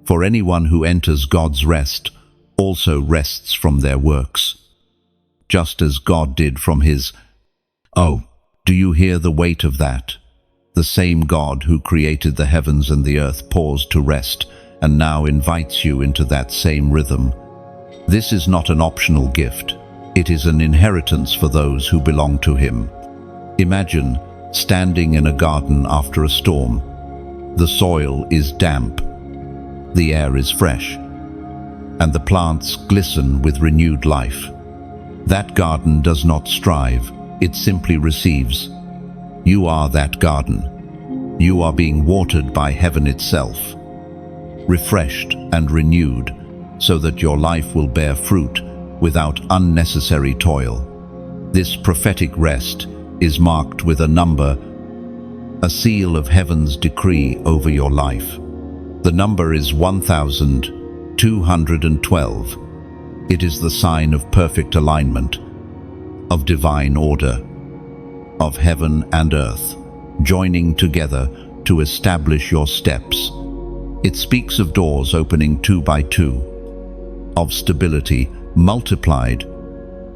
For anyone who enters God's rest also rests from their works, just as God did from his. Oh, do you hear the weight of that? The same God who created the heavens and the earth paused to rest and now invites you into that same rhythm. This is not an optional gift. It is an inheritance for those who belong to Him. Imagine standing in a garden after a storm. The soil is damp, the air is fresh, and the plants glisten with renewed life. That garden does not strive, it simply receives. You are that garden. You are being watered by heaven itself, refreshed and renewed, so that your life will bear fruit without unnecessary toil. This prophetic rest is marked with a number, a seal of heaven's decree over your life. The number is 1212. It is the sign of perfect alignment, of divine order, of heaven and earth, joining together to establish your steps. It speaks of doors opening 2 by 2, of stability multiplied,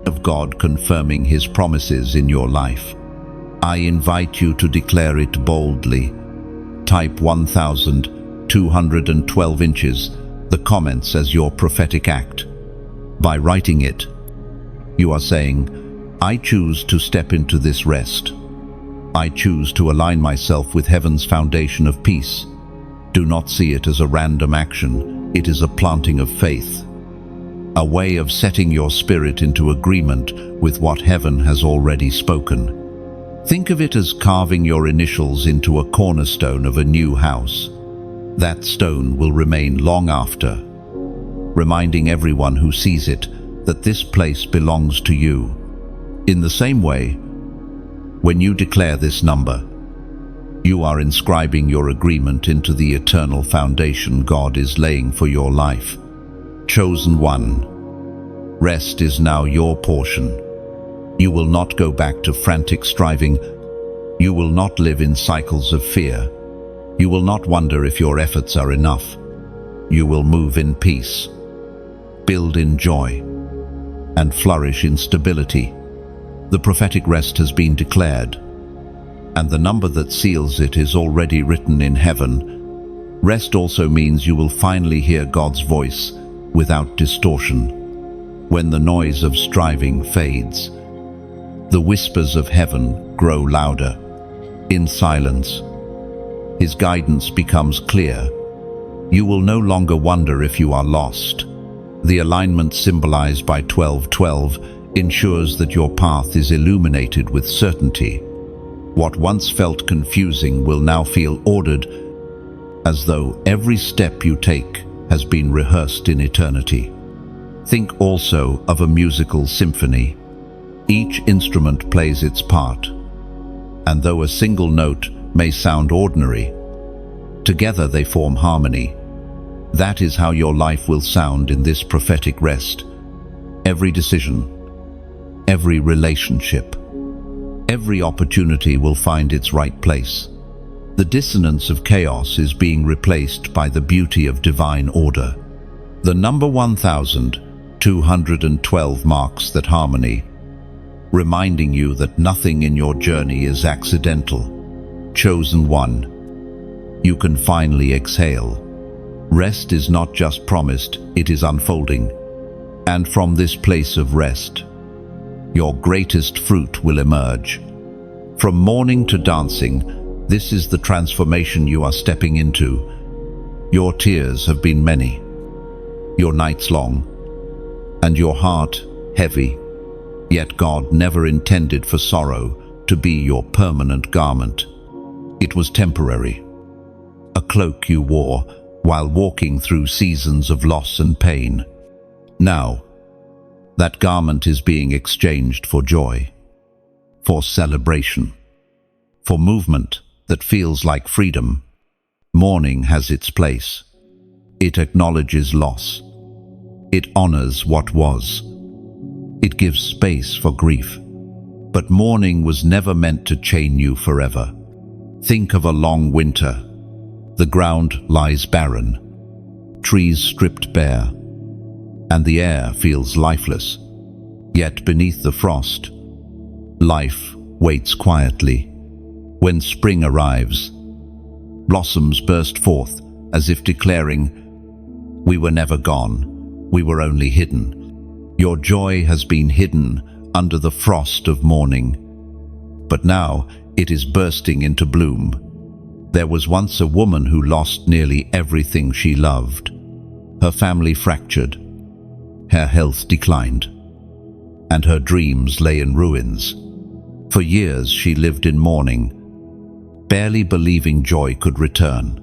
of God confirming His promises in your life. I invite you to declare it boldly. Type 1212 inches, the comments, as your prophetic act. By writing it, you are saying, I choose to step into this rest. I choose to align myself with heaven's foundation of peace. Do not see it as a random action. It is a planting of faith, a way of setting your spirit into agreement with what heaven has already spoken. Think of it as carving your initials into a cornerstone of a new house. That stone will remain long after, reminding everyone who sees it that this place belongs to you. In the same way, when you declare this number, you are inscribing your agreement into the eternal foundation God is laying for your life. Chosen one, rest is now your portion. You will not go back to frantic striving. You will not live in cycles of fear. You will not wonder if your efforts are enough. You will move in peace, build in joy, and flourish in stability. The prophetic rest has been declared, and the number that seals it is already written in heaven. Rest also means you will finally hear God's voice without distortion. When the noise of striving fades, the whispers of heaven grow louder. In silence, His guidance becomes clear. You will no longer wonder if you are lost. The alignment symbolized by 1212 ensures that your path is illuminated with certainty. What once felt confusing will now feel ordered, as though every step you take has been rehearsed in eternity. Think also of a musical symphony. Each instrument plays its part, and though a single note may sound ordinary, together they form harmony. That is how your life will sound in this prophetic rest. Every decision, every relationship, every opportunity will find its right place. The dissonance of chaos is being replaced by the beauty of divine order. The number 1212 marks that harmony, reminding you that nothing in your journey is accidental. Chosen one, you can finally exhale. Rest is not just promised, it is unfolding. And from this place of rest, your greatest fruit will emerge. From mourning to dancing, this is the transformation you are stepping into. Your tears have been many, your nights long, and your heart heavy. Yet God never intended for sorrow to be your permanent garment. It was temporary, a cloak you wore while walking through seasons of loss and pain. Now, that garment is being exchanged for joy, for celebration, for movement that feels like freedom. Mourning has its place. It acknowledges loss. It honors what was. It gives space for grief. But mourning was never meant to chain you forever. Think of a long winter. The ground lies barren, trees stripped bare, and the air feels lifeless. Yet beneath the frost, life waits quietly. When spring arrives, blossoms burst forth as if declaring, "We were never gone, we were only hidden." Your joy has been hidden under the frost of mourning, but now it is bursting into bloom. There was once a woman who lost nearly everything she loved. Her family fractured, her health declined, and her dreams lay in ruins. For years she lived in mourning, barely believing joy could return.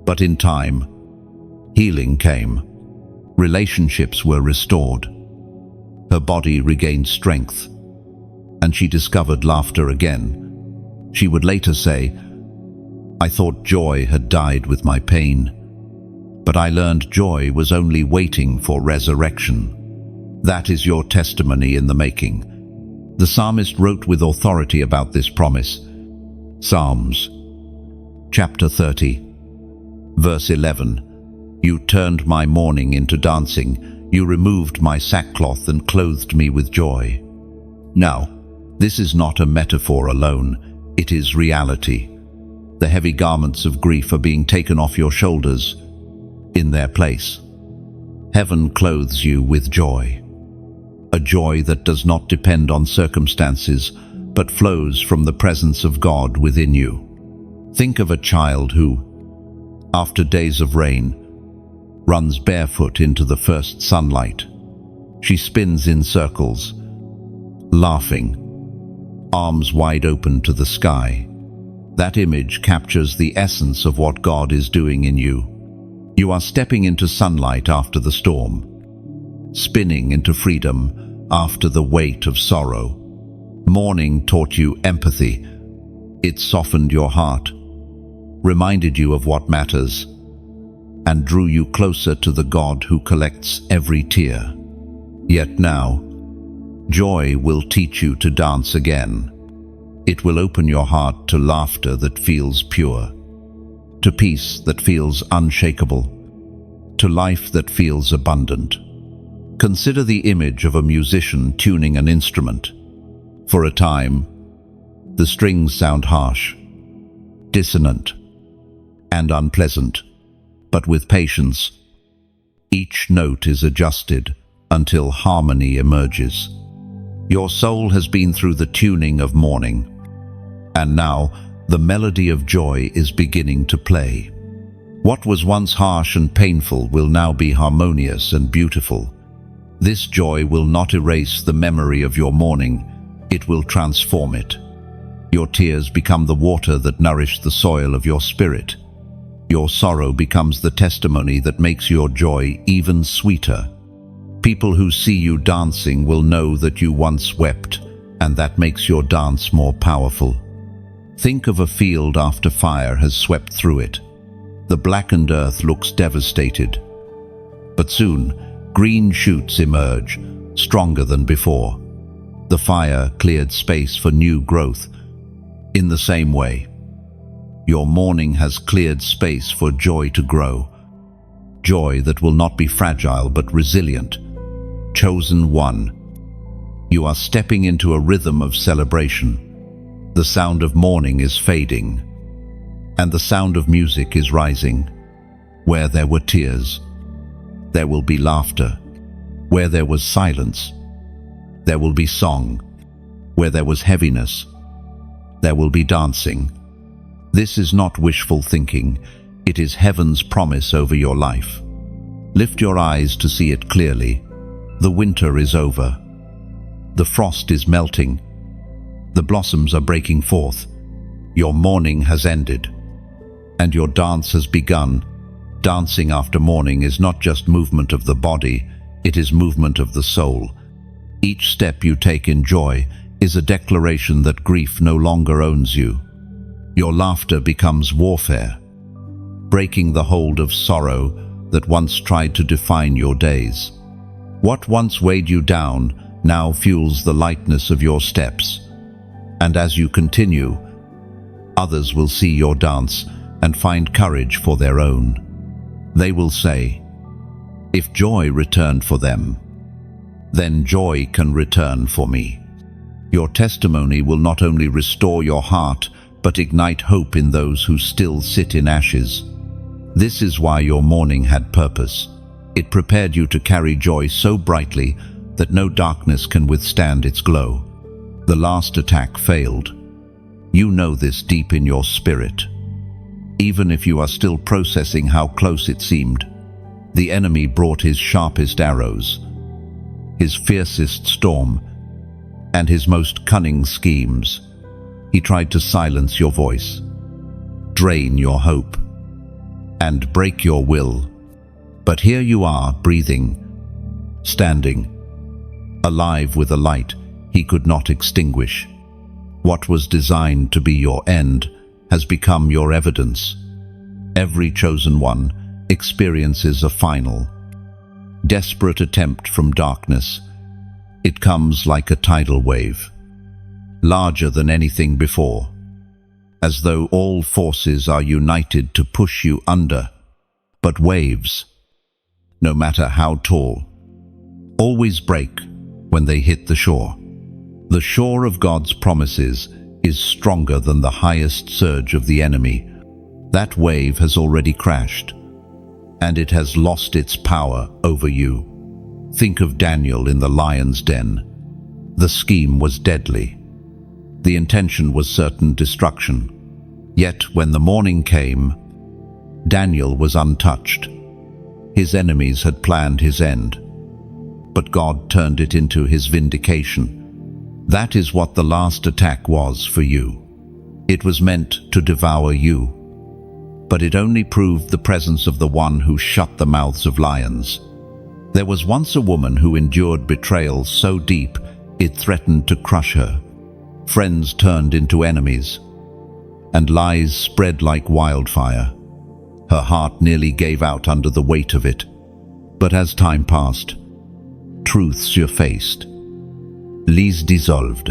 But in time, healing came. Relationships were restored. Her body regained strength, and she discovered laughter again. She would later say, "I thought joy had died with my pain, but I learned joy was only waiting for resurrection." That is your testimony in the making. The psalmist wrote with authority about this promise. Psalms, chapter 30, verse 11. You turned my mourning into dancing. You removed my sackcloth and clothed me with joy. Now, this is not a metaphor alone. It is reality. The heavy garments of grief are being taken off your shoulders. In their place, heaven clothes you with joy. A joy that does not depend on circumstances, but flows from the presence of God within you. Think of a child who, after days of rain, runs barefoot into the first sunlight. She spins in circles, laughing, arms wide open to the sky. That image captures the essence of what God is doing in you. You are stepping into sunlight after the storm, spinning into freedom after the weight of sorrow. Mourning taught you empathy. It softened your heart, reminded you of what matters, and drew you closer to the God who collects every tear. Yet now, joy will teach you to dance again. It will open your heart to laughter that feels pure, to peace that feels unshakable, to life that feels abundant. Consider the image of a musician tuning an instrument. For a time, the strings sound harsh, dissonant, and unpleasant. But with patience, each note is adjusted until harmony emerges. Your soul has been through the tuning of mourning, and now the melody of joy is beginning to play. What was once harsh and painful will now be harmonious and beautiful. This joy will not erase the memory of your mourning, it will transform it. Your tears become the water that nourish the soil of your spirit. Your sorrow becomes the testimony that makes your joy even sweeter. People who see you dancing will know that you once wept, and that makes your dance more powerful. Think of a field after fire has swept through it. The blackened earth looks devastated. But soon, green shoots emerge, stronger than before. The fire cleared space for new growth. In the same way, your mourning has cleared space for joy to grow. Joy that will not be fragile but resilient. Chosen one. You are stepping into a rhythm of celebration. The sound of mourning is fading, and the sound of music is rising. Where there were tears, there will be laughter. Where there was silence, there will be song. Where there was heaviness, there will be dancing. This is not wishful thinking. It is heaven's promise over your life. Lift your eyes to see it clearly. The winter is over. The frost is melting. The blossoms are breaking forth. Your mourning has ended, and your dance has begun. Dancing after mourning is not just movement of the body, it is movement of the soul. Each step you take in joy is a declaration that grief no longer owns you. Your laughter becomes warfare, breaking the hold of sorrow that once tried to define your days. What once weighed you down now fuels the lightness of your steps. And as you continue, others will see your dance and find courage for their own. They will say, "If joy returned for them, then joy can return for me." Your testimony will not only restore your heart, but ignite hope in those who still sit in ashes. This is why your mourning had purpose. It prepared you to carry joy so brightly that no darkness can withstand its glow. The last attack failed. You know this deep in your spirit. Even if you are still processing how close it seemed, the enemy brought his sharpest arrows, his fiercest storm, and his most cunning schemes. He tried to silence your voice, drain your hope, and break your will. But here you are, breathing, standing, alive with a light he could not extinguish. What was designed to be your end has become your evidence. Every chosen one experiences a final, desperate attempt from darkness. It comes like a tidal wave, larger than anything before, as though all forces are united to push you under. But waves, no matter how tall, always break when they hit the shore. The shore of God's promises is stronger than the highest surge of the enemy. That wave has already crashed, and it has lost its power over you. Think of Daniel in the lion's den. The scheme was deadly. The intention was certain destruction. Yet when the morning came, Daniel was untouched. His enemies had planned his end, but God turned it into his vindication. That is what the last attack was for you. It was meant to devour you, but it only proved the presence of the one who shut the mouths of lions. There was once a woman who endured betrayal so deep it threatened to crush her. Friends turned into enemies, and lies spread like wildfire. Her heart nearly gave out under the weight of it. But as time passed, truth surfaced. Lies dissolved,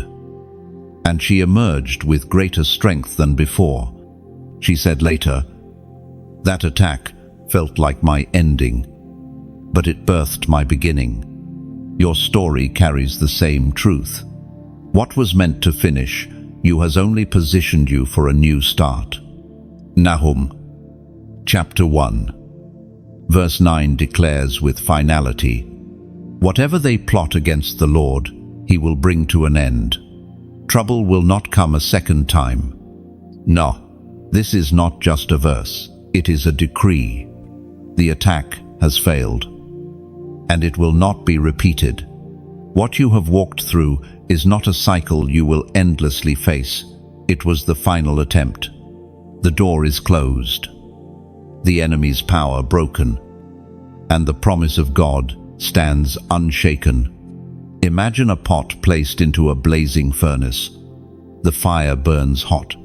and she emerged with greater strength than before. She said later, "That attack felt like my ending, but it birthed my beginning." Your story carries the same truth. What was meant to finish you has only positioned you for a new start. Nahum, chapter 1, verse 9 declares with finality, "Whatever they plot against the Lord, he will bring to an end. Trouble will not come a second time." No, this is not just a verse, it is a decree. The attack has failed, and it will not be repeated. What you have walked through is not a cycle you will endlessly face. It was the final attempt. The door is closed, the enemy's power broken, and the promise of God stands unshaken. Imagine a pot placed into a blazing furnace. The fire burns hot,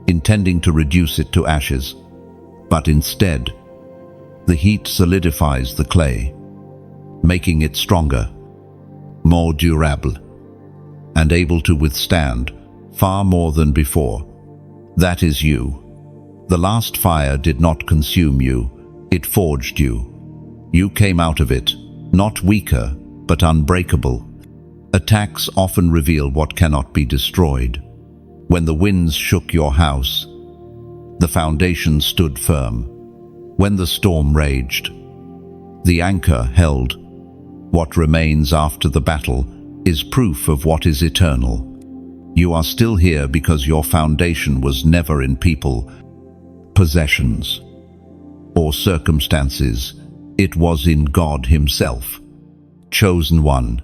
intending to reduce it to ashes. But instead, the heat solidifies the clay, making it stronger, more durable, and able to withstand far more than before. That is you. The last fire did not consume you, it forged you. You came out of it, not weaker, but unbreakable. Attacks often reveal what cannot be destroyed. When the winds shook your house, the foundation stood firm. When the storm raged, the anchor held. What remains after the battle is proof of what is eternal. You are still here because your foundation was never in people, possessions, or circumstances. It was in God Himself. Chosen one.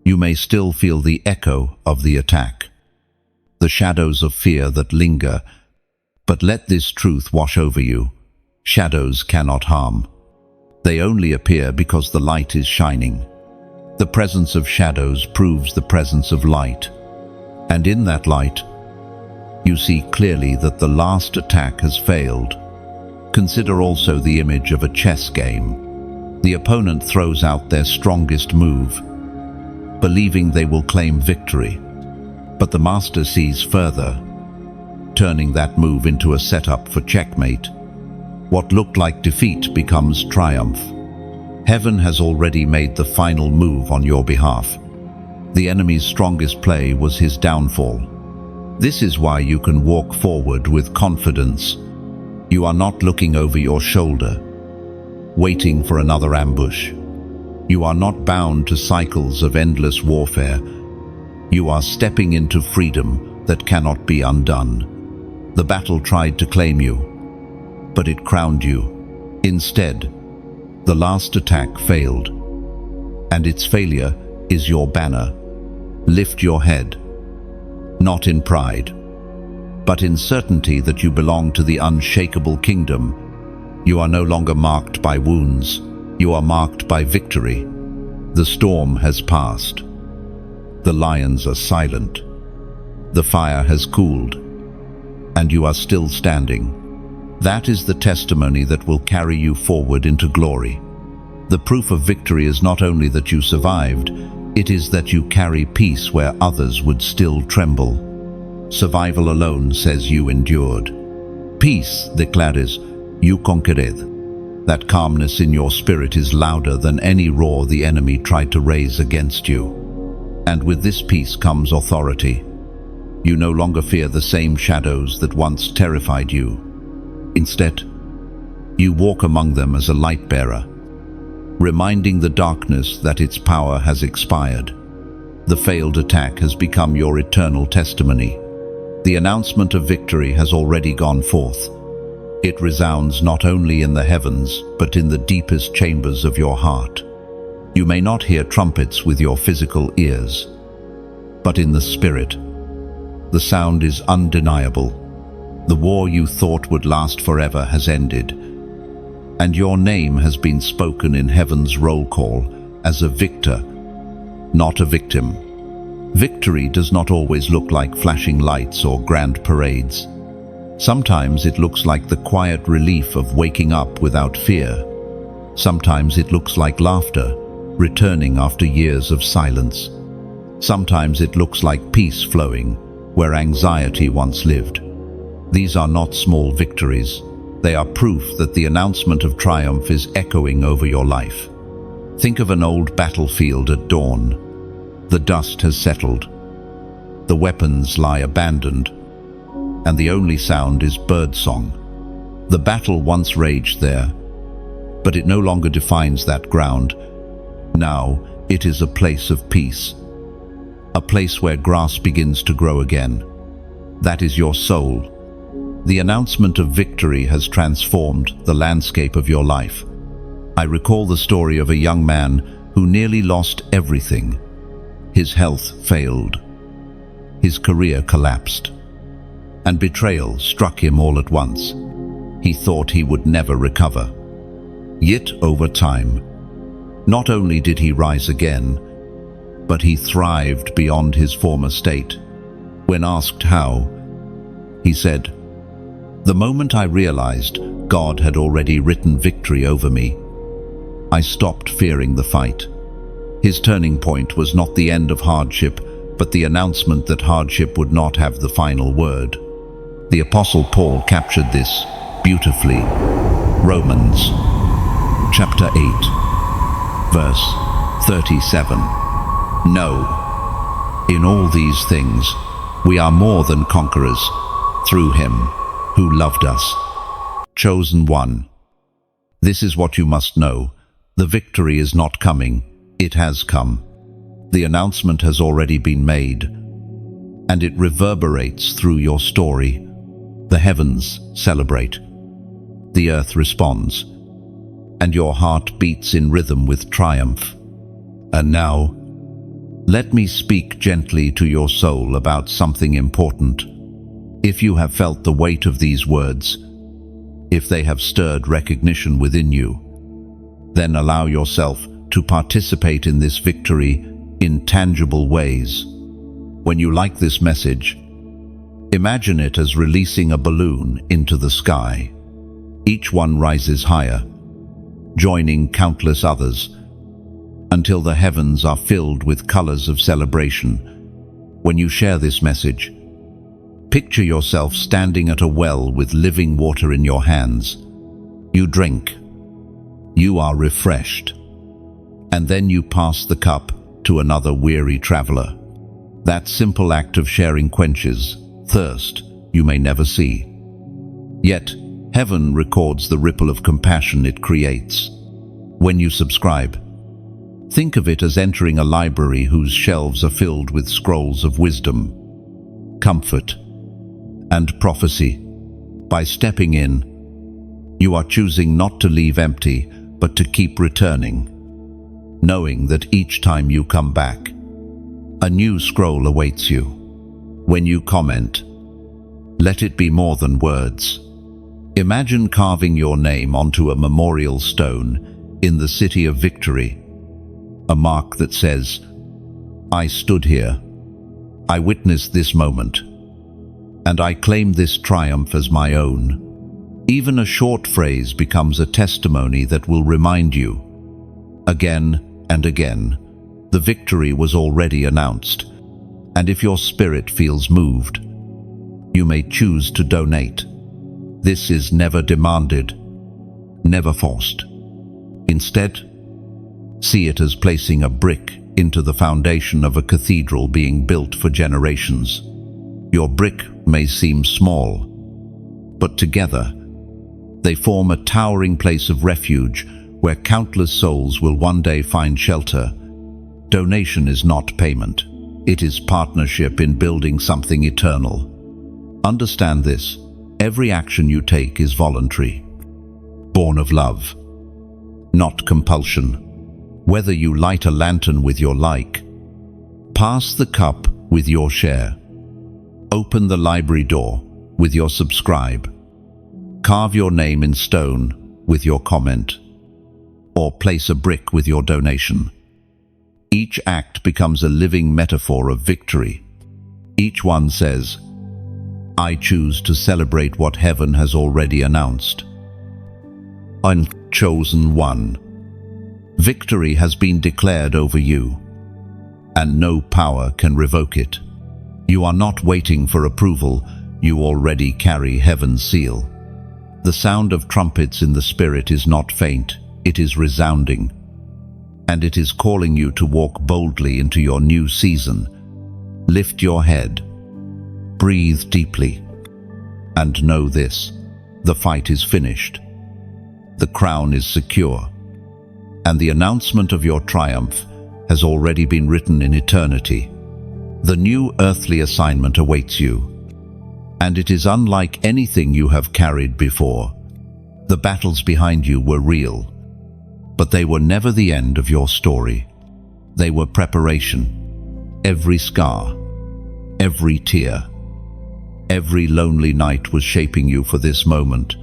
You may still feel the echo of the attack, the shadows of fear that linger, but let this truth wash over you. Shadows cannot harm. They only appear because the light is shining. The presence of shadows proves the presence of light. And in that light, you see clearly that the last attack has failed. Consider also the image of a chess game. The opponent throws out their strongest move, believing they will claim victory. But the master sees further, turning that move into a setup for checkmate. What looked like defeat becomes triumph. Heaven has already made the final move on your behalf. The enemy's strongest play was his downfall. This is why you can walk forward with confidence. You are not looking over your shoulder, waiting for another ambush. You are not bound to cycles of endless warfare. You are stepping into freedom that cannot be undone. The battle tried to claim you, but it crowned you. Instead, the last attack failed, and its failure is your banner. Lift your head, not in pride, but in certainty that you belong to the unshakable kingdom. You are no longer marked by wounds. You are marked by victory. The storm has passed. The lions are silent. The fire has cooled, and you are still standing. That is the testimony that will carry you forward into glory. The proof of victory is not only that you survived, it is that you carry peace where others would still tremble. Survival alone says you endured. Peace declares, you conquered. That calmness in your spirit is louder than any roar the enemy tried to raise against you. And with this peace comes authority. You no longer fear the same shadows that once terrified you. Instead, you walk among them as a light bearer, reminding the darkness that its power has expired. The failed attack has become your eternal testimony. The announcement of victory has already gone forth. It resounds not only in the heavens, but in the deepest chambers of your heart. You may not hear trumpets with your physical ears, but in the spirit, the sound is undeniable. The war you thought would last forever has ended, and your name has been spoken in heaven's roll call as a victor, not a victim. Victory does not always look like flashing lights or grand parades. Sometimes it looks like the quiet relief of waking up without fear. Sometimes it looks like laughter, returning after years of silence. Sometimes it looks like peace flowing where anxiety once lived. These are not small victories. They are proof that the announcement of triumph is echoing over your life. Think of an old battlefield at dawn. The dust has settled. The weapons lie abandoned, and the only sound is birdsong. The battle once raged there, but it no longer defines that ground. Now it is a place of peace, a place where grass begins to grow again. That is your soul. The announcement of victory has transformed the landscape of your life. I recall the story of a young man who nearly lost everything. His health failed. His career collapsed, and betrayal struck him all at once. He thought he would never recover. Yet over time, not only did he rise again, but he thrived beyond his former state. When asked how, he said, The moment I realized God had already written victory over me, I stopped fearing the fight. His turning point was not the end of hardship, but the announcement that hardship would not have the final word. The Apostle Paul captured this beautifully. Romans chapter 8, verse 37. No, in all these things we are more than conquerors through him who loved us. Chosen one. This is what you must know. The victory is not coming, it has come. The announcement has already been made, and it reverberates through your story. The heavens celebrate. The earth responds, and your heart beats in rhythm with triumph. And now, let me speak gently to your soul about something important. If you have felt the weight of these words, if they have stirred recognition within you, then allow yourself to participate in this victory in tangible ways. When you like this message, imagine it as releasing a balloon into the sky. Each one rises higher, joining countless others, until the heavens are filled with colors of celebration. When you share this message, picture yourself standing at a well with living water in your hands. You drink. You are refreshed. And then you pass the cup to another weary traveler. That simple act of sharing quenches thirst you may never see. Yet, heaven records the ripple of compassion it creates. When you subscribe, think of it as entering a library whose shelves are filled with scrolls of wisdom, comfort, and prophecy. By stepping in, you are choosing not to leave empty, but to keep returning, knowing that each time you come back, a new scroll awaits you. When you comment, let it be more than words. Imagine carving your name onto a memorial stone in the city of victory, a mark that says, I stood here, I witnessed this moment, and I claim this triumph as my own. Even a short phrase becomes a testimony that will remind you, again and again, the victory was already announced, and if your spirit feels moved, you may choose to donate. This is never demanded, never forced. Instead, see it as placing a brick into the foundation of a cathedral being built for generations. Your brick may seem small, but together, they form a towering place of refuge where countless souls will one day find shelter. Donation is not payment. It is partnership in building something eternal. Understand this. Every action you take is voluntary, born of love, not compulsion. Whether you light a lantern with your like, pass the cup with your share, open the library door with your subscribe, carve your name in stone with your comment, or place a brick with your donation. Each act becomes a living metaphor of victory. Each one says, I choose to celebrate what heaven has already announced. I'm chosen one. Victory has been declared over you, and no power can revoke it. You are not waiting for approval, you already carry heaven's seal. The sound of trumpets in the spirit is not faint, it is resounding, and it is calling you to walk boldly into your new season. Lift your head, breathe deeply, and know this: the fight is finished, the crown is secure, and the announcement of your triumph has already been written in eternity. The new earthly assignment awaits you, and it is unlike anything you have carried before. The battles behind you were real, but they were never the end of your story. They were preparation. Every scar, every tear, every lonely night was shaping you for this moment,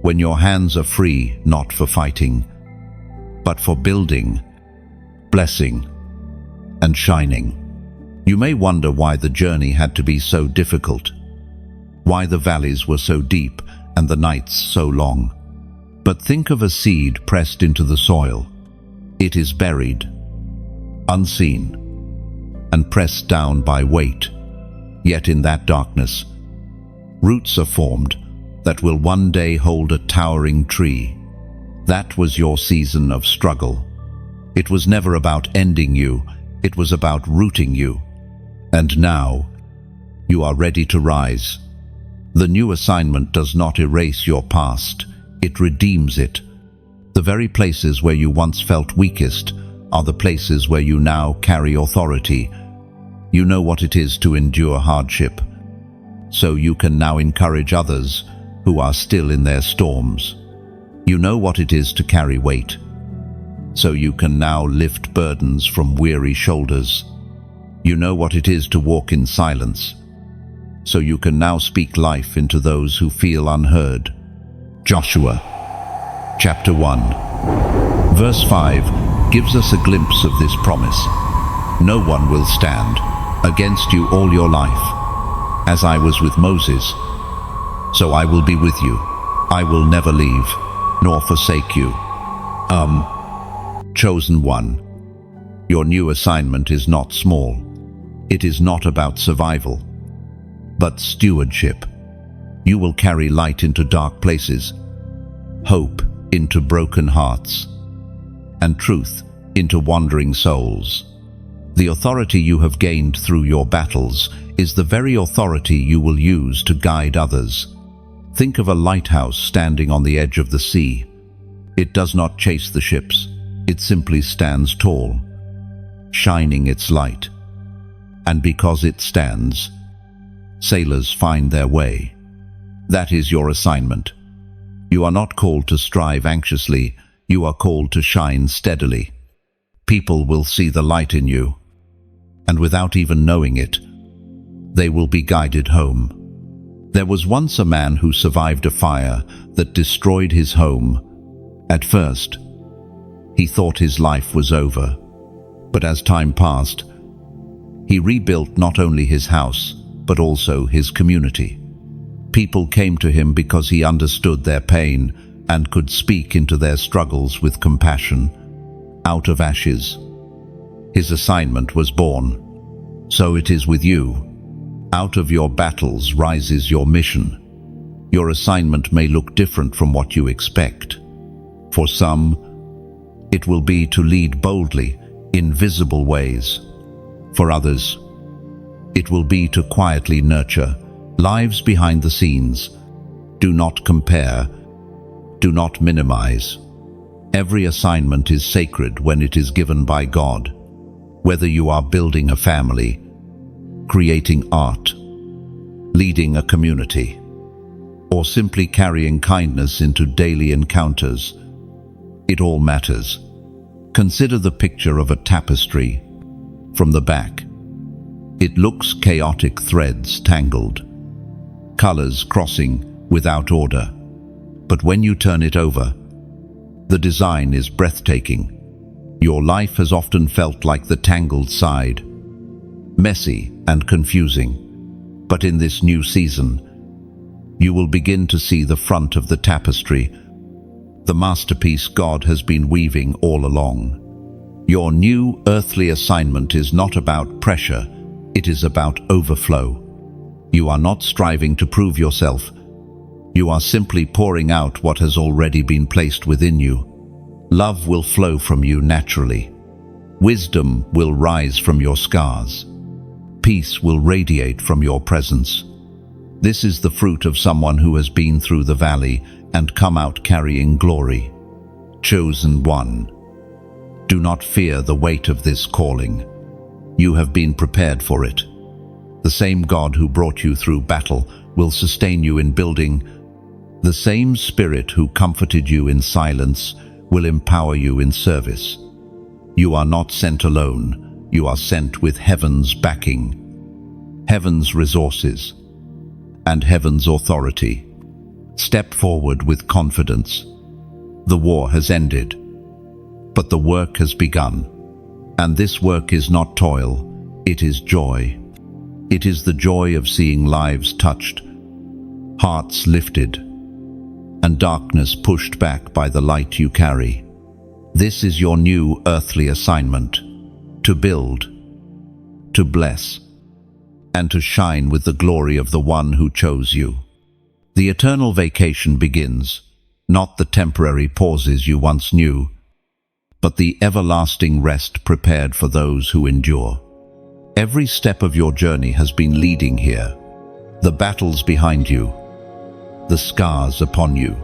when your hands are free not for fighting, but for building, blessing, and shining. You may wonder why the journey had to be so difficult, why the valleys were so deep, and the nights so long. But think of a seed pressed into the soil. It is buried, unseen, and pressed down by weight. Yet in that darkness, roots are formed that will one day hold a towering tree. That was your season of struggle. It was never about ending you, it was about rooting you. And now, you are ready to rise. The new assignment does not erase your past, it redeems it. The very places where you once felt weakest are the places where you now carry authority. You know what it is to endure hardship, so you can now encourage others who are still in their storms. You know what it is to carry weight, so you can now lift burdens from weary shoulders. You know what it is to walk in silence, so you can now speak life into those who feel unheard. Joshua, chapter 1, verse 5 gives us a glimpse of this promise. No one will stand against you all your life. As I was with Moses, so I will be with you. I will never leave nor forsake you. Chosen one, your new assignment is not small. It is not about survival, but stewardship. You will carry light into dark places, hope into broken hearts, and truth into wandering souls. The authority you have gained through your battles is the very authority you will use to guide others. Think of a lighthouse standing on the edge of the sea. It does not chase the ships. It simply stands tall, shining its light. And because it stands, sailors find their way. That is your assignment. You are not called to strive anxiously. You are called to shine steadily. People will see the light in you, and without even knowing it, they will be guided home. There was once a man who survived a fire that destroyed his home. At first, he thought his life was over, but as time passed, he rebuilt not only his house, but also his community. People came to him because he understood their pain and could speak into their struggles with compassion. Out of ashes, his assignment was born. So it is with you. Out of your battles rises your mission. Your assignment may look different from what you expect. For some, it will be to lead boldly in visible ways. For others, it will be to quietly nurture lives behind the scenes. Do not compare. Do not minimize. Every assignment is sacred when it is given by God. Whether you are building a family, creating art, leading a community, or simply carrying kindness into daily encounters, it all matters. Consider the picture of a tapestry from the back. It looks chaotic, threads tangled, colors crossing without order. But when you turn it over, the design is breathtaking. Your life has often felt like the tangled side, messy and confusing. But in this new season, you will begin to see the front of the tapestry, the masterpiece God has been weaving all along. Your new earthly assignment is not about pressure, it is about overflow. You are not striving to prove yourself. You are simply pouring out what has already been placed within you. Love will flow from you naturally. Wisdom will rise from your scars. Peace will radiate from your presence. This is the fruit of someone who has been through the valley and come out carrying glory. Chosen one. Do not fear the weight of this calling. You have been prepared for it. The same God who brought you through battle will sustain you in building. The same Spirit who comforted you in silence will empower you in service. You are not sent alone. You are sent with heaven's backing, heaven's resources, and heaven's authority. Step forward with confidence. The war has ended, but the work has begun. And this work is not toil, it is joy. It is the joy of seeing lives touched, hearts lifted, and darkness pushed back by the light you carry. This is your new earthly assignment: to build, to bless, and to shine with the glory of the one who chose you. The eternal vacation begins, not the temporary pauses you once knew, but the everlasting rest prepared for those who endure. Every step of your journey has been leading here. The battles behind you, the scars upon you,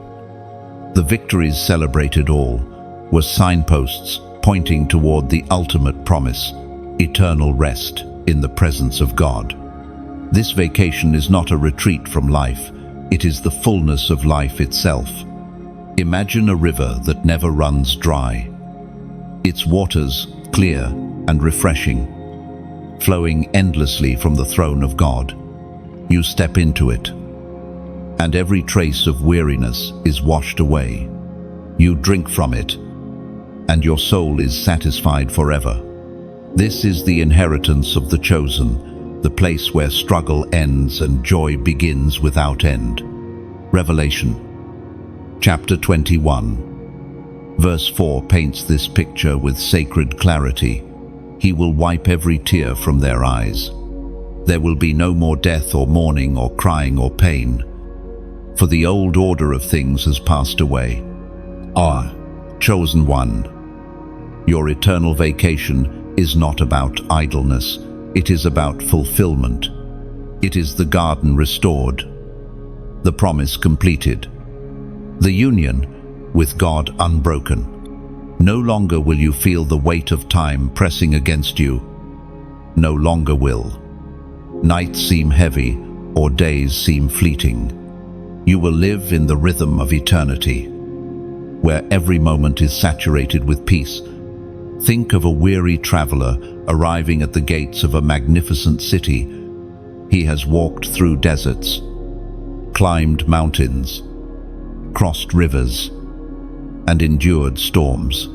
the victories celebrated, all were signposts pointing toward the ultimate promise: eternal rest in the presence of God. This vacation is not a retreat from life, it is the fullness of life itself. Imagine a river that never runs dry. Its waters clear and refreshing, flowing endlessly from the throne of God. You step into it, and every trace of weariness is washed away. You drink from it, and your soul is satisfied forever. This is the inheritance of the chosen, the place where struggle ends and joy begins without end. Revelation chapter 21, verse 4 paints this picture with sacred clarity. He will wipe every tear from their eyes. There will be no more death or mourning or crying or pain, for the old order of things has passed away. Ah, chosen one, your eternal vacation is not about idleness, it is about fulfillment. It is the garden restored, the promise completed, the union with God unbroken. No longer will you feel the weight of time pressing against you. No longer will nights seem heavy or days seem fleeting. You will live in the rhythm of eternity, where every moment is saturated with peace. Think of a weary traveler arriving at the gates of a magnificent city. He has walked through deserts, climbed mountains, crossed rivers, and endured storms.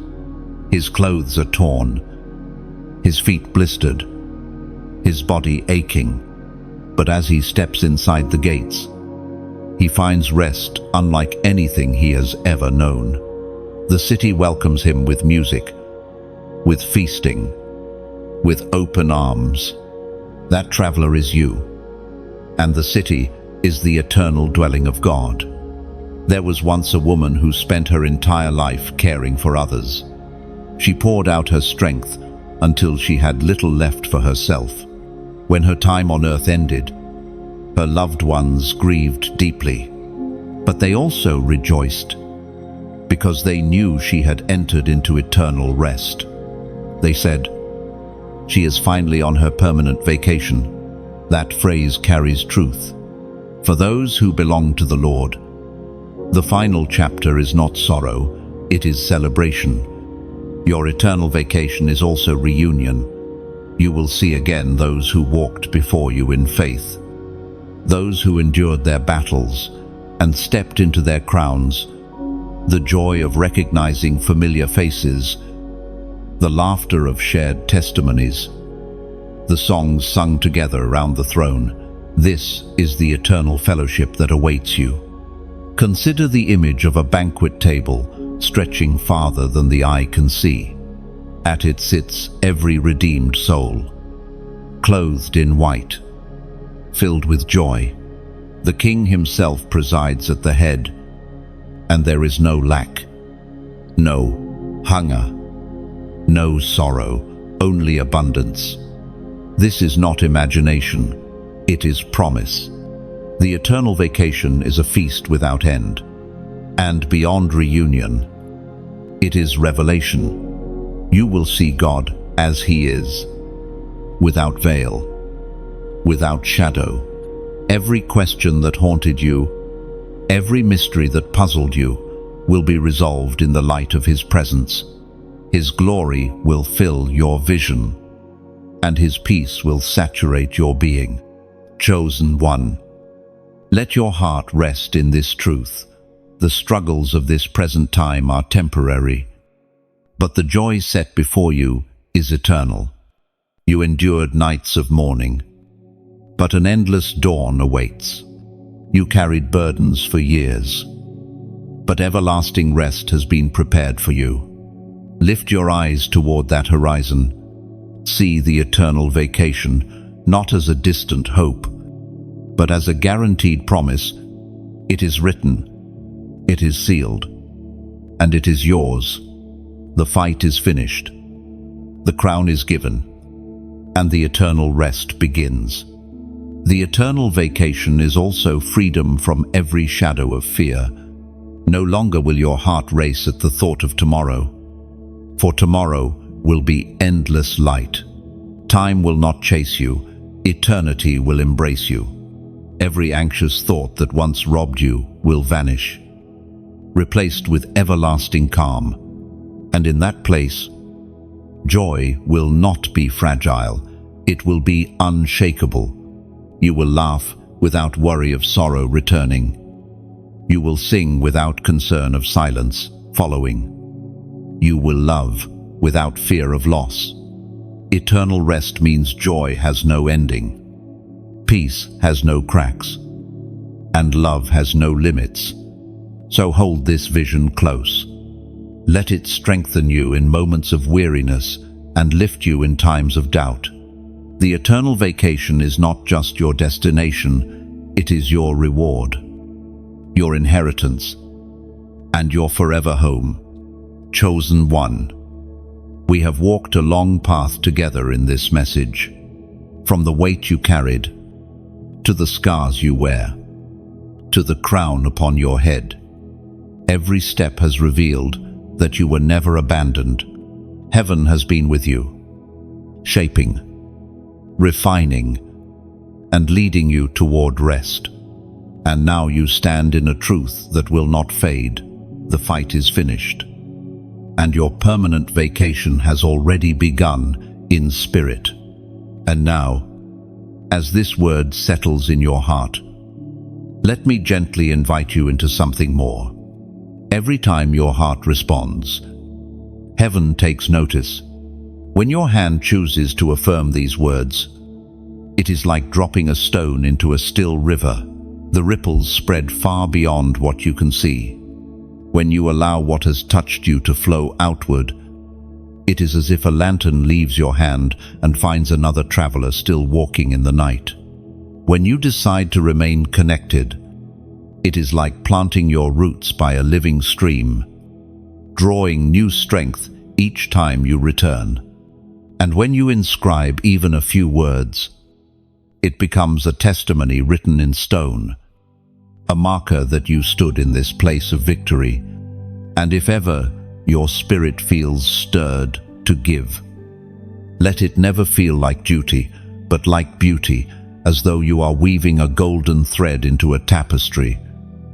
His clothes are torn, his feet blistered, his body aching. But as he steps inside the gates, he finds rest unlike anything he has ever known. The city welcomes him with music, with feasting, with open arms. That traveler is you, and the city is the eternal dwelling of God. There was once a woman who spent her entire life caring for others. She poured out her strength until she had little left for herself. When her time on earth ended, her loved ones grieved deeply, but they also rejoiced because they knew she had entered into eternal rest. They said, "She is finally on her permanent vacation." That phrase carries truth. For those who belong to the Lord, the final chapter is not sorrow, it is celebration. Your eternal vacation is also reunion. You will see again those who walked before you in faith, those who endured their battles and stepped into their crowns, the joy of recognizing familiar faces, the laughter of shared testimonies, the songs sung together round the throne. This is the eternal fellowship that awaits you. Consider the image of a banquet table stretching farther than the eye can see. At it sits every redeemed soul, clothed in white, filled with joy. The King himself presides at the head, and there is no lack, no hunger, no sorrow, only abundance. This is not imagination, it is promise. The eternal vacation is a feast without end, and beyond reunion, it is revelation. You will see God as He is, without veil, without shadow. Every question that haunted you, every mystery that puzzled you, will be resolved in the light of His presence. His glory will fill your vision, and His peace will saturate your being. Chosen one, let your heart rest in this truth. The struggles of this present time are temporary, but the joy set before you is eternal. You endured nights of mourning, but an endless dawn awaits. You carried burdens for years, but everlasting rest has been prepared for you. Lift your eyes toward that horizon. See the eternal vacation, not as a distant hope, but as a guaranteed promise. It is written, it is sealed, and it is yours. The fight is finished. The crown is given, and the eternal rest begins. The eternal vacation is also freedom from every shadow of fear. No longer will your heart race at the thought of tomorrow, for tomorrow will be endless light. Time will not chase you, eternity will embrace you. Every anxious thought that once robbed you will vanish, replaced with everlasting calm. And in that place, joy will not be fragile, it will be unshakable. You will laugh without worry of sorrow returning. You will sing without concern of silence following. You will love without fear of loss. Eternal rest means joy has no ending. Peace has no cracks, and love has no limits. So hold this vision close. Let it strengthen you in moments of weariness and lift you in times of doubt. The eternal vacation is not just your destination, it is your reward, your inheritance, and your forever home. Chosen one. We have walked a long path together in this message, from the weight you carried, to the scars you wear, to the crown upon your head. Every step has revealed that you were never abandoned. Heaven has been with you, shaping, refining, and leading you toward rest. And now you stand in a truth that will not fade. The fight is finished, and your permanent vacation has already begun in spirit. And now, as this word settles in your heart, let me gently invite you into something more. Every time your heart responds, heaven takes notice. When your hand chooses to affirm these words, it is like dropping a stone into a still river. The ripples spread far beyond what you can see. When you allow what has touched you to flow outward, it is as if a lantern leaves your hand and finds another traveler still walking in the night. When you decide to remain connected, it is like planting your roots by a living stream, drawing new strength each time you return. And when you inscribe even a few words, it becomes a testimony written in stone, a marker that you stood in this place of victory. And if ever your spirit feels stirred to give, let it never feel like duty, but like beauty, as though you are weaving a golden thread into a tapestry.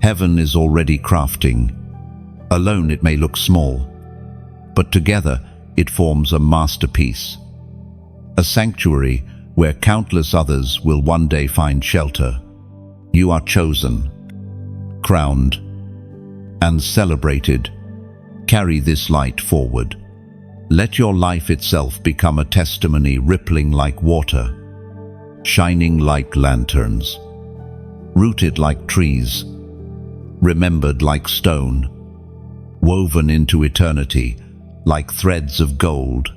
Heaven is already crafting. Alone it may look small, but together it forms a masterpiece, a sanctuary where countless others will one day find shelter. You are chosen, crowned, and celebrated. Carry this light forward. Let your life itself become a testimony, rippling like water, shining like lanterns, rooted like trees, remembered like stone, woven into eternity like threads of gold.